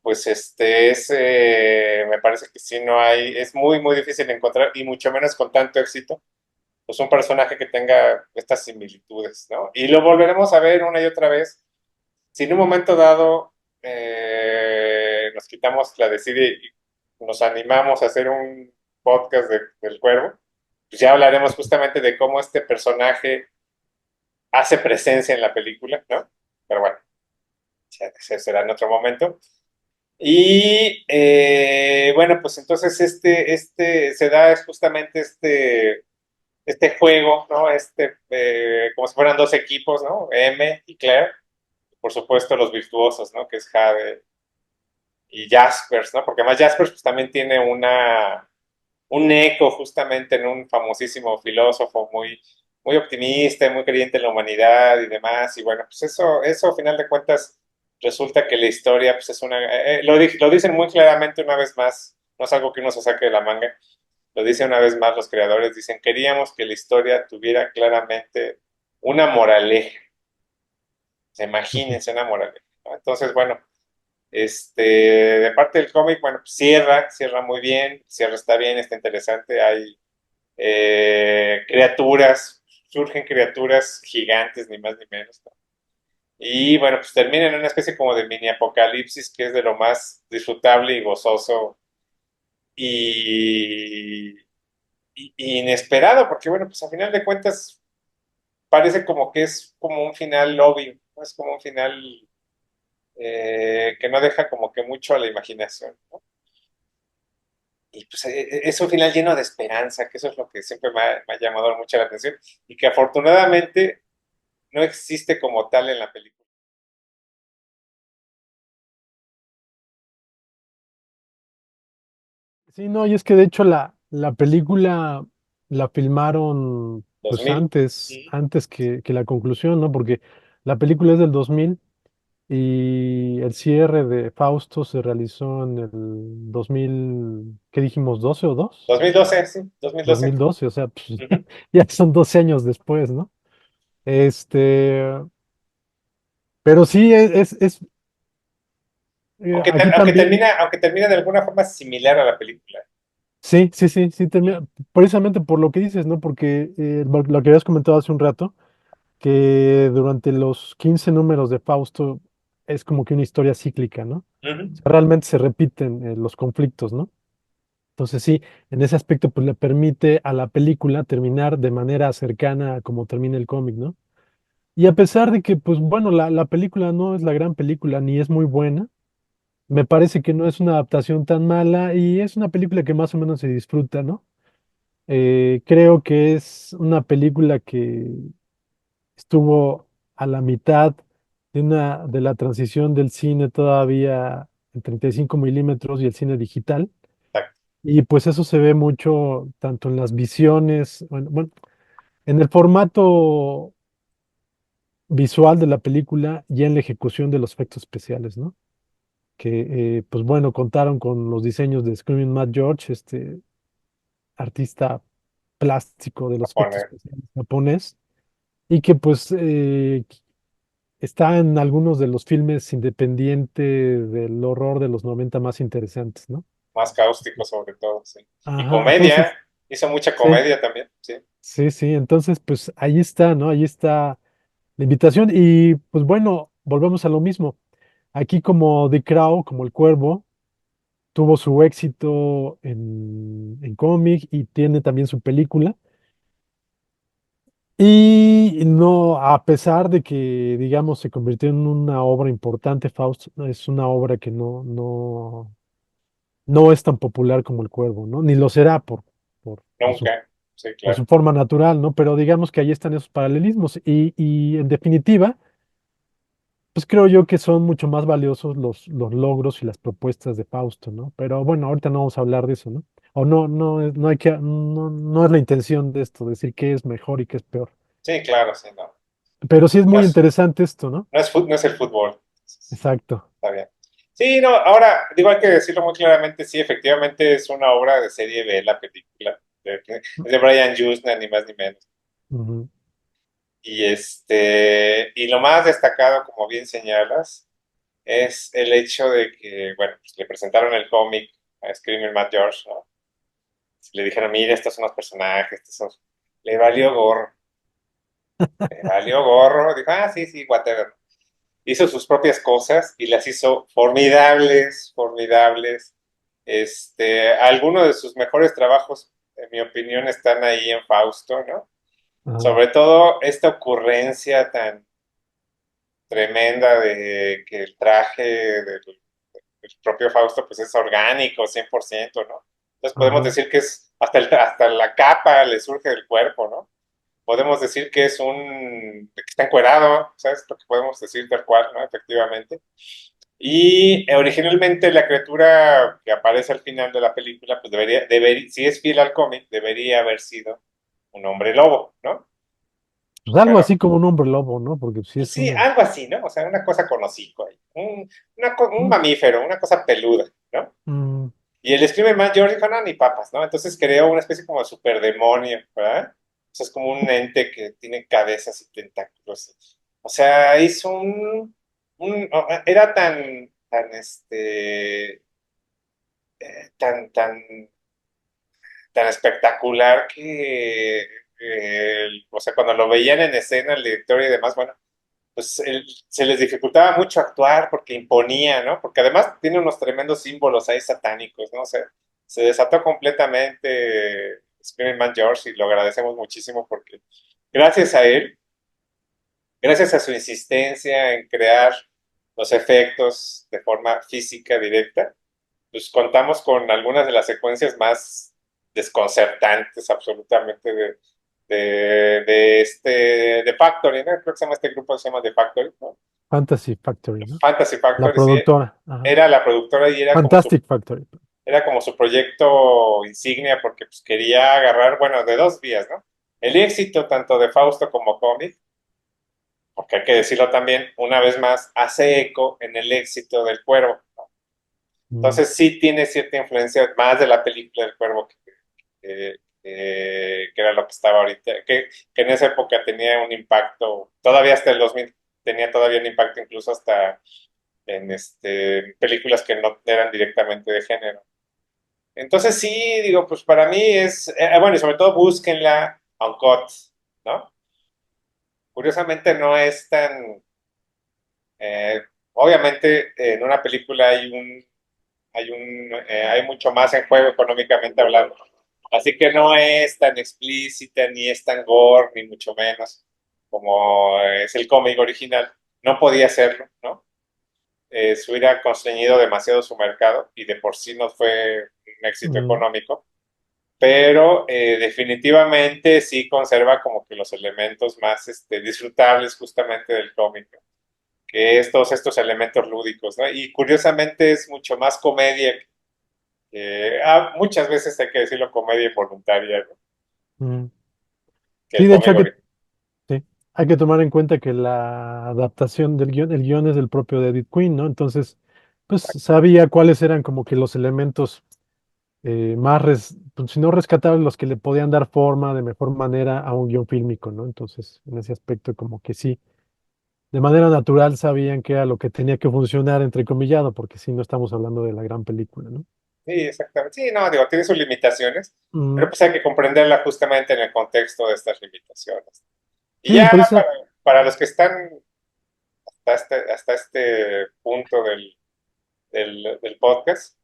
Speaker 1: pues me parece que sí no hay, es muy, muy difícil encontrar, y mucho menos con tanto éxito, pues un personaje que tenga estas similitudes, ¿no? Y lo volveremos a ver una y otra vez. Si en un momento dado nos quitamos la desidia y nos animamos a hacer un podcast del cuervo, pues ya hablaremos justamente de cómo este personaje hace presencia en la película, ¿no? Pero bueno, ese será en otro momento. Y bueno, pues entonces se da justamente este juego, ¿no? Como si fueran dos equipos, ¿no? M y Claire, por supuesto los virtuosos, ¿no? Que es Jade y Jaspers, ¿no? Porque además Jaspers pues, también tiene un eco justamente en un famosísimo filósofo muy, muy optimista, muy creyente en la humanidad y demás. Y bueno, pues eso a final de cuentas resulta que la historia pues es lo dicen muy claramente una vez más, no es algo que uno se saque de la manga, lo dicen una vez más los creadores, dicen, queríamos que la historia tuviera claramente una moraleja,
Speaker 2: Ujú.
Speaker 1: imagínense una moraleja, ¿no? Entonces, bueno, de parte del cómic, bueno, pues cierra muy bien, cierra está bien, está interesante, hay criaturas, surgen criaturas gigantes, ni más ni menos, ¿no? Y bueno, pues termina en una especie como de mini apocalipsis que es de lo más disfrutable y gozoso y, y inesperado, porque bueno, pues a final de cuentas parece como que es como un final obvio, ¿no? Es como un final que no deja como que mucho a la imaginación, ¿no? Y pues es un final lleno de esperanza, que eso es lo que siempre me ha llamado mucho la atención y que afortunadamente no existe como tal en la película.
Speaker 2: Sí, no, y es que de hecho la película la filmaron
Speaker 1: Dos
Speaker 2: pues
Speaker 1: mil.
Speaker 2: antes que la conclusión, ¿no? Porque la película es del 2000 y el cierre de Fausto se realizó en el 2000, ¿qué dijimos? ¿12 o 2?
Speaker 1: 2012, sí, 2012.
Speaker 2: 2012, o sea, pues,
Speaker 1: Uh-huh.
Speaker 2: ya son 12 años después, ¿no? Este, pero sí, aquí también.
Speaker 1: Aunque termina de alguna forma similar a la película.
Speaker 2: Sí, sí, sí, sí, precisamente por lo que dices, ¿no? Porque lo que habías comentado hace un rato, que durante los 15 números de Fausto es como que una historia cíclica, ¿no?
Speaker 1: Uh-huh.
Speaker 2: O sea, realmente se repiten los conflictos, ¿no? Entonces sí, en ese aspecto pues le permite a la película terminar de manera cercana a como termina el cómic, ¿no? Y a pesar de que, pues bueno, la película no es la gran película ni es muy buena, me parece que no es una adaptación tan mala y es una película que más o menos se disfruta, ¿no? Creo que es una película que estuvo a la mitad de la transición del cine todavía en 35 milímetros y el cine digital. Y pues eso se ve mucho tanto en las visiones, bueno, en el formato visual de la película y en la ejecución de los efectos especiales, ¿no? Que pues bueno, contaron con los diseños de Screaming Mad George, este artista plástico de los efectos
Speaker 1: Japonés.
Speaker 2: especiales japonés, y que pues está en algunos de los filmes independientes del horror de los 90 más interesantes, ¿no?
Speaker 1: Más cáustico sobre todo, sí. Y
Speaker 2: Ajá,
Speaker 1: comedia,
Speaker 2: entonces,
Speaker 1: hizo mucha
Speaker 2: sí,
Speaker 1: comedia también, sí.
Speaker 2: sí, sí, entonces pues ahí está, ¿no? Ahí está la invitación y pues bueno, volvemos a lo mismo. Aquí como The Crow, como El Cuervo, tuvo su éxito en cómic y tiene también su película. Y no, a pesar de que, digamos, se convirtió en una obra importante, Faust es una obra que no es tan popular como El Cuervo, ¿no? Ni lo será por, por su,
Speaker 1: Nunca, sí,
Speaker 2: por
Speaker 1: claro.
Speaker 2: su forma natural, ¿no? Pero digamos que ahí están esos paralelismos y en definitiva, pues creo yo que son mucho más valiosos los logros y las propuestas de Fausto, ¿no? Pero bueno, ahorita no vamos a hablar de eso, ¿no? O no hay que, no es la intención de esto, decir qué es mejor y qué es peor.
Speaker 1: Sí, claro, sí, no.
Speaker 2: Pero sí es
Speaker 1: No
Speaker 2: muy
Speaker 1: es,
Speaker 2: interesante esto, ¿no?
Speaker 1: no es el fútbol.
Speaker 2: Exacto.
Speaker 1: Está bien. Sí, no, ahora, digo, hay que decirlo muy claramente, sí, efectivamente es una obra de serie B la película. Es de Brian Yuzna, ni más ni menos.
Speaker 2: Ujú.
Speaker 1: Y lo más destacado, como bien señalas, es el hecho de que, bueno, pues le presentaron el cómic a Screamer Matt George, ¿no? Le dijeron, mira, estos son los personajes, estos son... Le valió gorro, le valió gorro, dijo, ah, sí, sí, whatever. Hizo sus propias cosas y las hizo formidables, formidables. Algunos de sus mejores trabajos, en mi opinión, están ahí en Fausto, ¿no?
Speaker 2: Ajá.
Speaker 1: Sobre todo esta ocurrencia tan tremenda de que el traje del propio Fausto pues es orgánico, 100%, ¿no? Entonces podemos
Speaker 2: Ajá.
Speaker 1: decir que es hasta la capa le surge del cuerpo, ¿no? Podemos decir que es que está encuerado, ¿sabes? Lo que podemos decir tal cual, ¿no? Efectivamente. Y originalmente la criatura que aparece al final de la película, pues si es fiel al cómic, debería haber sido un hombre lobo, ¿no?
Speaker 2: Pues algo
Speaker 1: Pero
Speaker 2: así como un hombre lobo, ¿no? Porque sí es
Speaker 1: sí,
Speaker 2: una.
Speaker 1: algo así, ¿no? O sea, una cosa con hocico ahí. Un
Speaker 2: Mm,
Speaker 1: mamífero, una cosa peluda, ¿no?
Speaker 2: mm,
Speaker 1: Y el Screamer Man George dijo, no, ni papas, ¿no? Entonces creó una especie como de superdemonio, ¿verdad? O sea, es como un ente que tiene cabezas y tentáculos. O sea, hizo era tan tan espectacular que, o sea, cuando lo veían en escena, el director y demás, bueno, pues se les dificultaba mucho actuar porque imponía, ¿no? Porque además tiene unos tremendos símbolos ahí satánicos, ¿no? O sea, se desató completamente Screaming Man George y lo agradecemos muchísimo porque gracias a él, gracias a su insistencia en crear los efectos de forma física directa, pues contamos con algunas de las secuencias más desconcertantes absolutamente de Factory, ¿no? Creo que se llama este grupo, se llama The Factory, ¿no?
Speaker 2: Fantasy Factory, ¿no?
Speaker 1: Fantasy
Speaker 2: La
Speaker 1: Factory, sí,
Speaker 2: productora. Ajá.
Speaker 1: era la productora y
Speaker 2: Fantastic Factory.
Speaker 1: era como su proyecto insignia porque pues, quería agarrar, bueno, de dos vías, ¿no? El éxito tanto de Fausto como cómic, porque hay que decirlo también, una vez más, hace eco en el éxito del Cuervo.
Speaker 2: Mm,
Speaker 1: Entonces sí tiene cierta influencia más de la película del Cuervo que era lo que estaba ahorita, que en esa época tenía un impacto, todavía hasta el 2000 tenía todavía un impacto incluso hasta en películas que no eran directamente de género. Entonces sí, digo, pues para mí bueno, y sobre todo búsquenla Uncut, ¿no? Curiosamente no es tan, eh, obviamente en una película hay mucho más en juego económicamente hablando. Así que no es tan explícita, ni es tan gore, ni mucho menos, como es el cómic original. No podía serlo, ¿no? Se hubiera constreñido demasiado su mercado y de por sí no fue un éxito
Speaker 2: mm,
Speaker 1: económico, pero definitivamente sí conserva como que los elementos más disfrutables justamente del cómic, ¿no? Que es todos estos elementos lúdicos, ¿no? Y curiosamente es mucho más comedia muchas veces hay que decirlo comedia involuntaria, ¿no?
Speaker 2: mm.
Speaker 1: Que
Speaker 2: Sí,
Speaker 1: el
Speaker 2: de hecho
Speaker 1: cómic original.
Speaker 2: sí, hay que tomar en cuenta que la adaptación del guión, el guión es del propio David Quinn, ¿no? Entonces, pues sabía cuáles eran como que los elementos más, pues, si no rescatables, los que le podían dar forma de mejor manera a un guión fílmico, ¿no? Entonces, en ese aspecto, como que sí, de manera natural sabían que era lo que tenía que funcionar, entrecomillado, porque si no estamos hablando de la gran película, ¿no?
Speaker 1: Sí, exactamente. Sí, no, digo, tiene sus limitaciones, pero
Speaker 2: Mm,
Speaker 1: pues hay que comprenderla justamente en el contexto de estas limitaciones. Y
Speaker 2: sí,
Speaker 1: ya
Speaker 2: por eso,
Speaker 1: para los que están hasta este punto del podcast,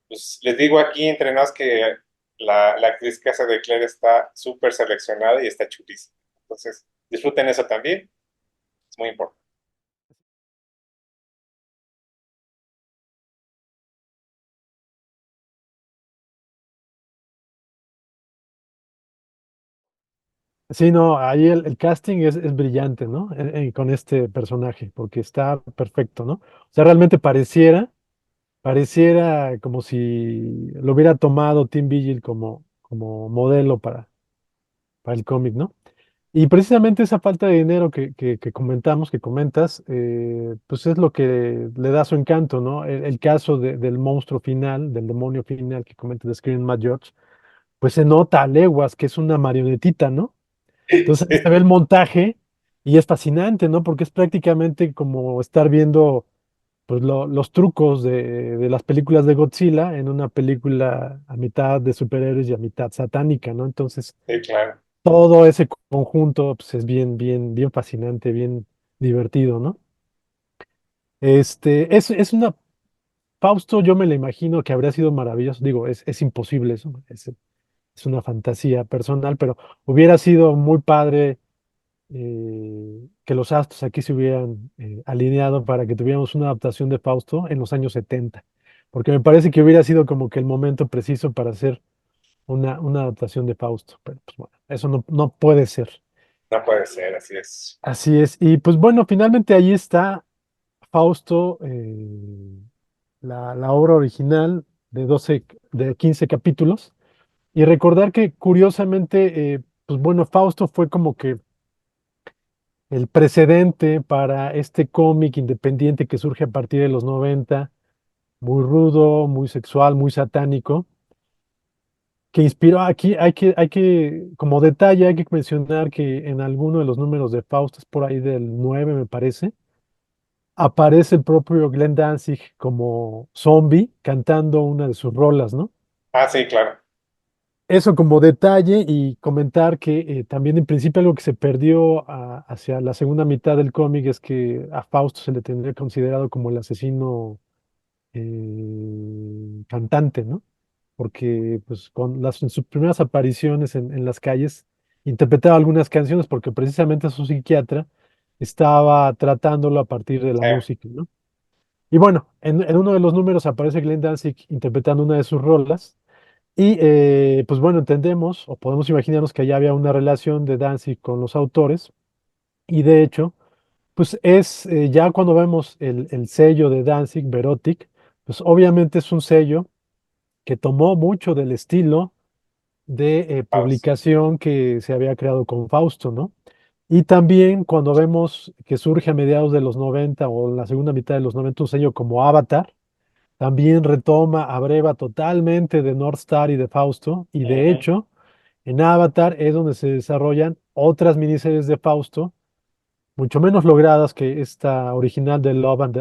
Speaker 1: pues les digo aquí entre nos que la actriz que hace de Claire está súper seleccionada y está chulísima. Entonces, disfruten eso también, es muy importante.
Speaker 2: sí, no, ahí el casting es brillante, ¿no? Con este personaje, porque está perfecto, ¿no? O sea, realmente pareciera como si lo hubiera tomado Tim Vigil como modelo para el cómic, ¿no? Y precisamente esa falta de dinero que comentamos, que comentas, pues es lo que le da su encanto, ¿no? El caso del monstruo final, del demonio final que comenta de Scream Matt George, pues se nota a leguas que es una marionetita, ¿no? Entonces ahí se ve el montaje y es fascinante, ¿no? Porque es prácticamente como estar viendo pues, los trucos de las películas de Godzilla en una película a mitad de superhéroes y a mitad satánica, ¿no? Entonces
Speaker 1: Sí, claro.
Speaker 2: todo ese conjunto pues, es bien, bien, bien fascinante, bien divertido, ¿no? Es una, Fausto, yo me la imagino que habría sido maravilloso, digo, es imposible eso, ¿no? Es una fantasía personal, pero hubiera sido muy padre que los astros aquí se hubieran alineado para que tuviéramos una adaptación de Fausto en los años 70, porque me parece que hubiera sido como que el momento preciso para hacer una adaptación de Fausto, pero pues bueno, eso no puede ser.
Speaker 1: No puede ser, así es.
Speaker 2: Así es. Y pues bueno, finalmente ahí está Fausto, la obra original de 15 capítulos. Y recordar que curiosamente, pues bueno, Fausto fue como que el precedente para este cómic independiente que surge a partir de los 90, muy rudo, muy sexual, muy satánico, que inspiró aquí, como detalle, hay que mencionar que en alguno de los números de Fausto, es por ahí del 9 me parece, aparece el propio Glenn Danzig como zombie cantando una de sus rolas, ¿no?
Speaker 1: Ah, sí, claro.
Speaker 2: Eso como detalle y comentar que también en principio algo que se perdió hacia la segunda mitad del cómic es que a Fausto se le tendría considerado como el asesino cantante, ¿no? Porque pues en sus primeras apariciones en las calles interpretaba algunas canciones porque precisamente su psiquiatra estaba tratándolo a partir de la
Speaker 1: Sí.
Speaker 2: música, ¿no? Y bueno, en uno de los números aparece Glenn Danzig interpretando una de sus rolas. Y pues bueno, entendemos o podemos imaginarnos que allá había una relación de Danzig con los autores. Y de hecho, pues es ya cuando vemos el sello de Danzig, Verotic, pues obviamente es un sello que tomó mucho del estilo de
Speaker 1: Pausa.
Speaker 2: publicación que se había creado con Fausto, ¿no? Y también cuando vemos que surge a mediados de los 90 o en la segunda mitad de los 90 un sello como Avatar, también retoma, abreva totalmente de North Star y de Fausto, y de
Speaker 1: Ujú.
Speaker 2: hecho, en Avatar es donde se desarrollan otras miniseries de Fausto, mucho menos logradas que esta original de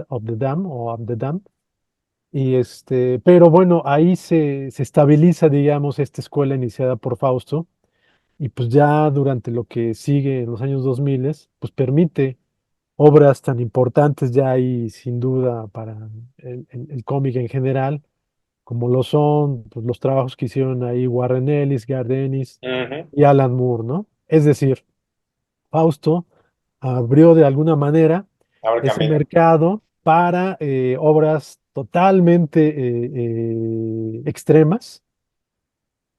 Speaker 2: of the Dam o of the Dam. Y pero bueno, ahí se estabiliza, digamos, esta escuela iniciada por Fausto, y pues ya durante lo que sigue en los años 2000, pues permite obras tan importantes ya ahí sin duda para el cómic en general como lo son pues, los trabajos que hicieron ahí Warren Ellis, Garth Ennis
Speaker 1: Ujú.
Speaker 2: y Alan Moore, ¿no? Es decir, Fausto abrió de alguna manera
Speaker 1: Abre
Speaker 2: ese
Speaker 1: camino.
Speaker 2: mercado para obras totalmente extremas.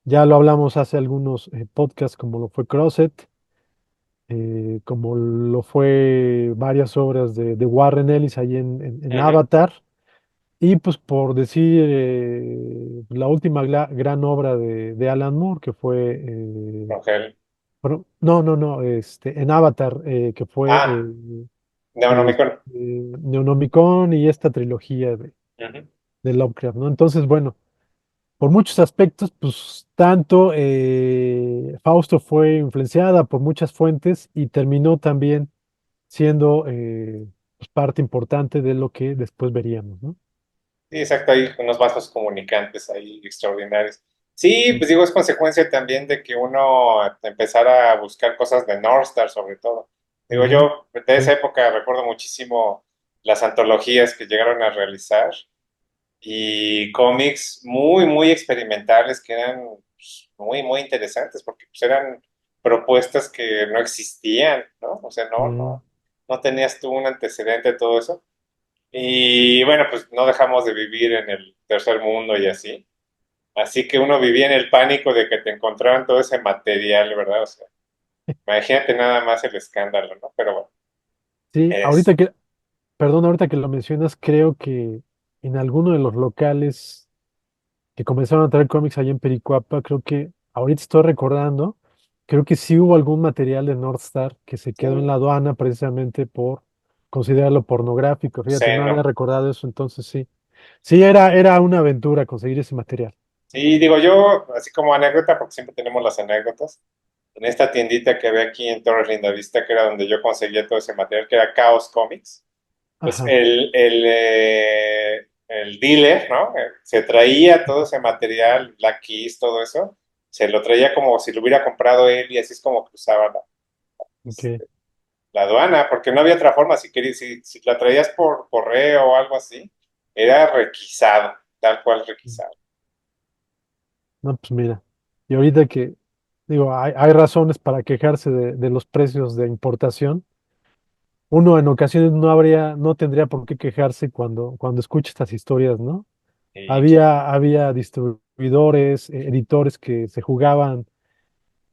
Speaker 2: Ya lo hablamos hace algunos podcasts, como lo fue Crosset, como lo fue varias obras de Warren Ellis ahí en
Speaker 1: Ujú.
Speaker 2: Avatar. Y pues por decir la última gran obra de Alan Moore, que fue,
Speaker 1: Rogel.
Speaker 2: no, en Avatar, que fue
Speaker 1: Ah,
Speaker 2: este,
Speaker 1: Neonomicon.
Speaker 2: Neonomicon y esta trilogía
Speaker 1: Ujú.
Speaker 2: de Lovecraft, ¿no? Entonces, bueno, por muchos aspectos, pues tanto Fausto fue influenciada por muchas fuentes y terminó también siendo pues, parte importante de lo que después veríamos, ¿no?
Speaker 1: Sí, exacto, hay unos vasos comunicantes ahí extraordinarios. Sí, pues digo, es consecuencia también de que uno empezara a buscar cosas de North Star, sobre todo. Digo,
Speaker 2: Ujú,
Speaker 1: yo de esa
Speaker 2: sí.
Speaker 1: época recuerdo muchísimo las antologías que llegaron a realizar y cómics muy, muy experimentales que eran pues, muy, muy interesantes porque pues, eran propuestas que no existían, ¿no? O sea,
Speaker 2: Mm.
Speaker 1: no tenías tú un antecedente de todo eso. Y bueno, pues no dejamos de vivir en el tercer mundo y así. Así que uno vivía en el pánico de que te encontraran todo ese material, ¿verdad? O sea, imagínate nada más el escándalo, ¿no? Pero bueno,
Speaker 2: Sí,
Speaker 1: es...
Speaker 2: perdón, ahorita que lo mencionas, creo que en alguno de los locales que comenzaron a traer cómics allá en Pericuapa, creo que ahorita estoy recordando, creo que sí hubo algún material de North Star que se quedó en
Speaker 1: Sí,
Speaker 2: la aduana precisamente por considerarlo pornográfico.
Speaker 1: sí,
Speaker 2: Fíjate, no había
Speaker 1: ¿no?
Speaker 2: recordado eso, entonces sí. Sí, era una aventura conseguir ese material.
Speaker 1: Sí, digo yo, así como anécdota, porque siempre tenemos las anécdotas, en esta tiendita que había aquí en Torres Lindavista, que era donde yo conseguía todo ese material, que era Chaos Comics, pues
Speaker 2: Ajá.
Speaker 1: el dealer, ¿no? Se traía todo ese material, Black Keys, todo eso, se lo traía como si lo hubiera comprado él y así es como cruzaba
Speaker 2: Ok.
Speaker 1: la aduana, porque no había otra forma, si querías, si la traías por correo o algo así, era requisado, tal cual requisado.
Speaker 2: No, pues mira. Y ahorita que, digo, hay razones para quejarse de los precios de importación. Uno en ocasiones no tendría por qué quejarse cuando escucha estas historias, ¿no?
Speaker 1: Y
Speaker 2: Había distribuidores, editores que se jugaban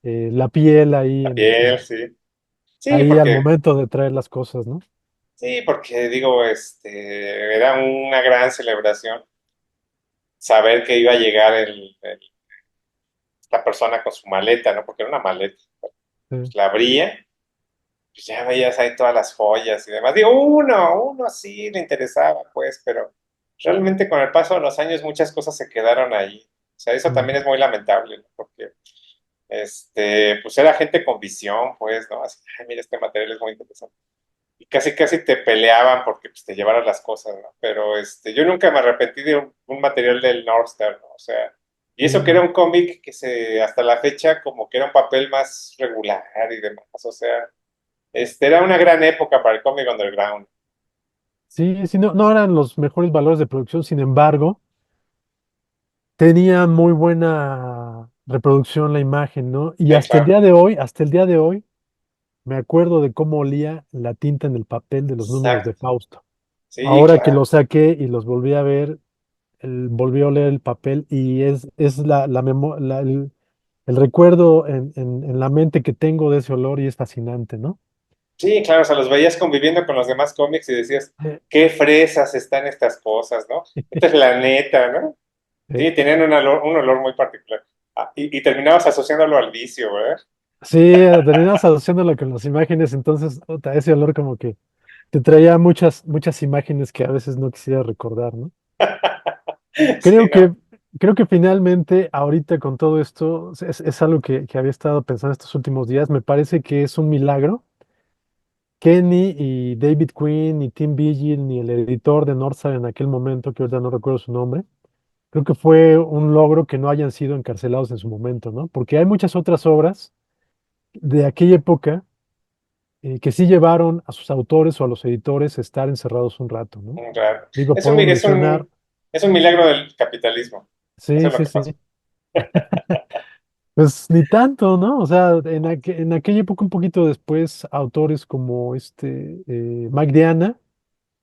Speaker 2: la piel ahí,
Speaker 1: la piel, sí. Sí,
Speaker 2: ahí al
Speaker 1: porque,
Speaker 2: momento de traer las cosas, ¿no?
Speaker 1: sí, porque digo, era una gran celebración saber que iba a llegar esta persona con su maleta, ¿no? Porque era una maleta. Pues
Speaker 2: Sí.
Speaker 1: la abría, pues ya veías ahí todas las joyas y demás. Digo, uno sí le interesaba, pues, pero realmente con el paso de los años muchas cosas se quedaron ahí. O sea, eso
Speaker 2: Mm,
Speaker 1: también es muy lamentable, ¿no? Porque, pues era gente con visión, pues, ¿no? Así, ay, mira, este material es muy interesante. Y casi, casi te peleaban porque pues, te llevaras las cosas, ¿no? Pero yo nunca me arrepentí de un material del North Star, ¿no? O sea, y eso que era
Speaker 2: mm.
Speaker 1: un cómic hasta la fecha, como que era un papel más regular y demás. O sea, era una gran época para el cómic underground.
Speaker 2: Sí, sí, no eran los mejores valores de producción, sin embargo, tenía muy buena reproducción la imagen, ¿no? Y
Speaker 1: Sí, claro.
Speaker 2: hasta el día de hoy, me acuerdo de cómo olía la tinta en el papel de los números de
Speaker 1: Exacto.
Speaker 2: Fausto.
Speaker 1: Sí,
Speaker 2: Ahora que
Speaker 1: claro.
Speaker 2: los saqué y los volví a ver, volví a oler el papel y es el recuerdo en la mente que tengo de ese olor y es fascinante, ¿no?
Speaker 1: Sí, claro, o sea, los veías conviviendo con los demás cómics y decías,
Speaker 2: Eh,
Speaker 1: qué fresas están estas cosas, ¿no? Esta es la neta, ¿no?
Speaker 2: eh,
Speaker 1: Sí, tenían un olor muy particular. Ah, y terminabas asociándolo al vicio, ¿verdad?
Speaker 2: sí, terminas asociándolo con las imágenes, entonces puta, ese olor como que te traía muchas imágenes que a veces no quisiera recordar, ¿no?
Speaker 1: Sí,
Speaker 2: Creo
Speaker 1: ¿no?
Speaker 2: que, creo que finalmente, ahorita con todo esto, es algo que había estado pensando estos últimos días, me parece que es un milagro. Kenny y David Quinn, ni Tim Vigil, ni el editor de Northside en aquel momento, que ahorita no recuerdo su nombre, creo que fue un logro que no hayan sido encarcelados en su momento, ¿no? Porque hay muchas otras obras de aquella época que sí llevaron a sus autores o a los editores a estar encerrados un rato, ¿no?
Speaker 1: Claro.
Speaker 2: Digo,
Speaker 1: Es un,
Speaker 2: podemos
Speaker 1: mi- es
Speaker 2: mencionar,
Speaker 1: un, es un milagro del capitalismo. Eso
Speaker 2: sí,
Speaker 1: es lo
Speaker 2: sí,
Speaker 1: que pasa.
Speaker 2: sí, pues ni tanto, ¿no? O sea, en aquella época, un poquito después, autores como Mike Diana,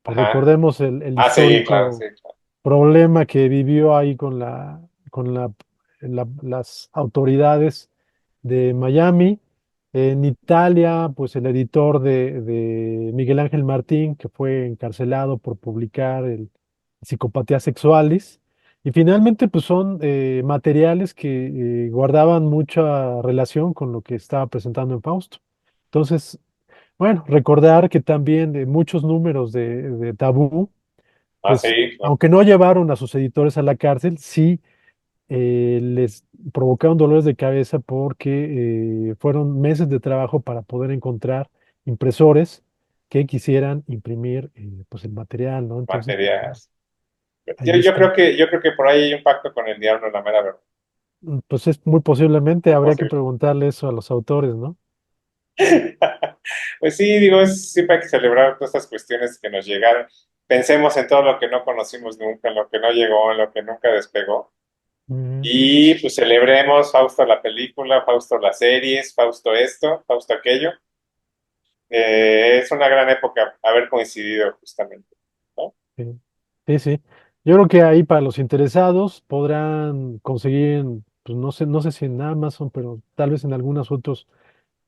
Speaker 2: pues
Speaker 1: Ajá.
Speaker 2: recordemos el
Speaker 1: Ah, sí, claro, sí,
Speaker 2: histórico
Speaker 1: claro.
Speaker 2: problema que vivió ahí con las autoridades de Miami. En Italia, pues el editor de Miguel Ángel Martín, que fue encarcelado por publicar el Psicopatía Sexualis. Y finalmente, pues son materiales que guardaban mucha relación con lo que estaba presentando en Fausto. Entonces, bueno, recordar que también de muchos números de Tabú,
Speaker 1: Ah,
Speaker 2: pues
Speaker 1: sí, claro.
Speaker 2: aunque no llevaron a sus editores a la cárcel, sí les provocaron dolores de cabeza porque fueron meses de trabajo para poder encontrar impresores que quisieran imprimir pues el material, ¿no? Entonces, pues, bueno,
Speaker 1: Materias. Yo,
Speaker 2: ahí
Speaker 1: yo
Speaker 2: está.
Speaker 1: creo que, yo creo que por ahí hay un pacto con el diablo, la mera verdad.
Speaker 2: Pues es muy posiblemente,
Speaker 1: Muy
Speaker 2: habría que
Speaker 1: posible.
Speaker 2: preguntarle eso a los autores, ¿no?
Speaker 1: Pues sí, digo, siempre hay que celebrar todas estas cuestiones que nos llegaron. Pensemos en todo lo que no conocimos nunca, en lo que no llegó, en lo que nunca despegó.
Speaker 2: Mm,
Speaker 1: Y pues celebremos Fausto la película, Fausto las series, Fausto esto, Fausto aquello. Es una gran época haber coincidido justamente, ¿no?
Speaker 2: sí, sí, sí. Yo creo que ahí para los interesados podrán conseguir, pues no sé si en Amazon, pero tal vez en algunos otros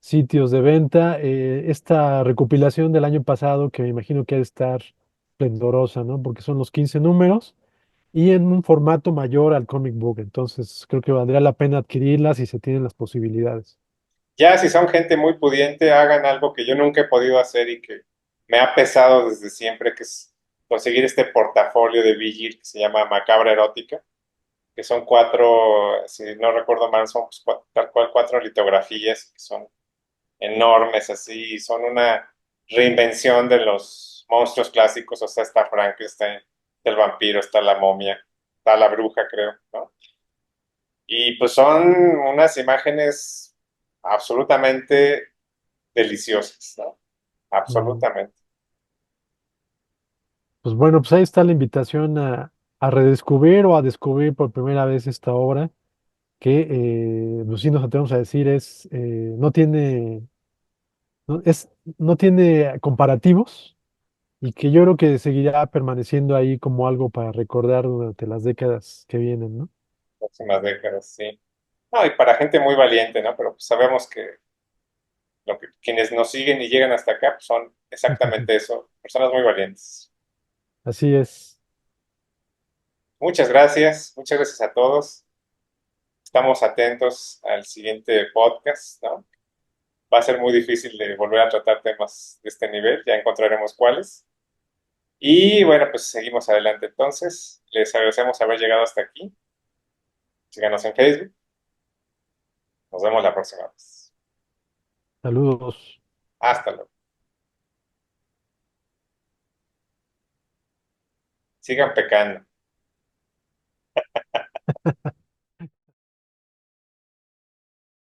Speaker 2: sitios de venta, esta recopilación del año pasado que me imagino que ha de estar esplendorosa, ¿no? Porque son los 15 números y en un formato mayor al comic book. Entonces creo que valdría la pena adquirirlas si se tienen las posibilidades.
Speaker 1: Ya si son gente muy pudiente, hagan algo que yo nunca he podido hacer y que me ha pesado desde siempre, que es conseguir este portafolio de Vigil que se llama Macabra Erótica, que son cuatro, si no recuerdo mal, son pues, tal cual cuatro litografías que son enormes así, y son una reinvención de los monstruos clásicos, o sea, está Frankenstein, está el vampiro, está la momia, está la bruja, creo, ¿no? Y pues son unas imágenes absolutamente deliciosas, ¿no?
Speaker 2: Mm,
Speaker 1: Absolutamente.
Speaker 2: Pues bueno, pues ahí está la invitación a redescubrir o a descubrir por primera vez esta obra que, pues sí nos atrevemos a decir, no tiene comparativos y que yo creo que seguirá permaneciendo ahí como algo para recordar durante las décadas que vienen, ¿no?
Speaker 1: Próximas décadas, sí. No, y para gente muy valiente, ¿no? Pero pues sabemos que, quienes nos siguen y llegan hasta acá pues son exactamente eso, personas muy valientes.
Speaker 2: Así es.
Speaker 1: Muchas gracias a todos. Estamos atentos al siguiente podcast, ¿no? Va a ser muy difícil de volver a tratar temas de este nivel, ya encontraremos cuáles. Y bueno, pues seguimos adelante entonces. Les agradecemos haber llegado hasta aquí. Síganos en Facebook. Nos vemos la próxima vez.
Speaker 2: Saludos.
Speaker 1: Hasta luego. Sigan pecando.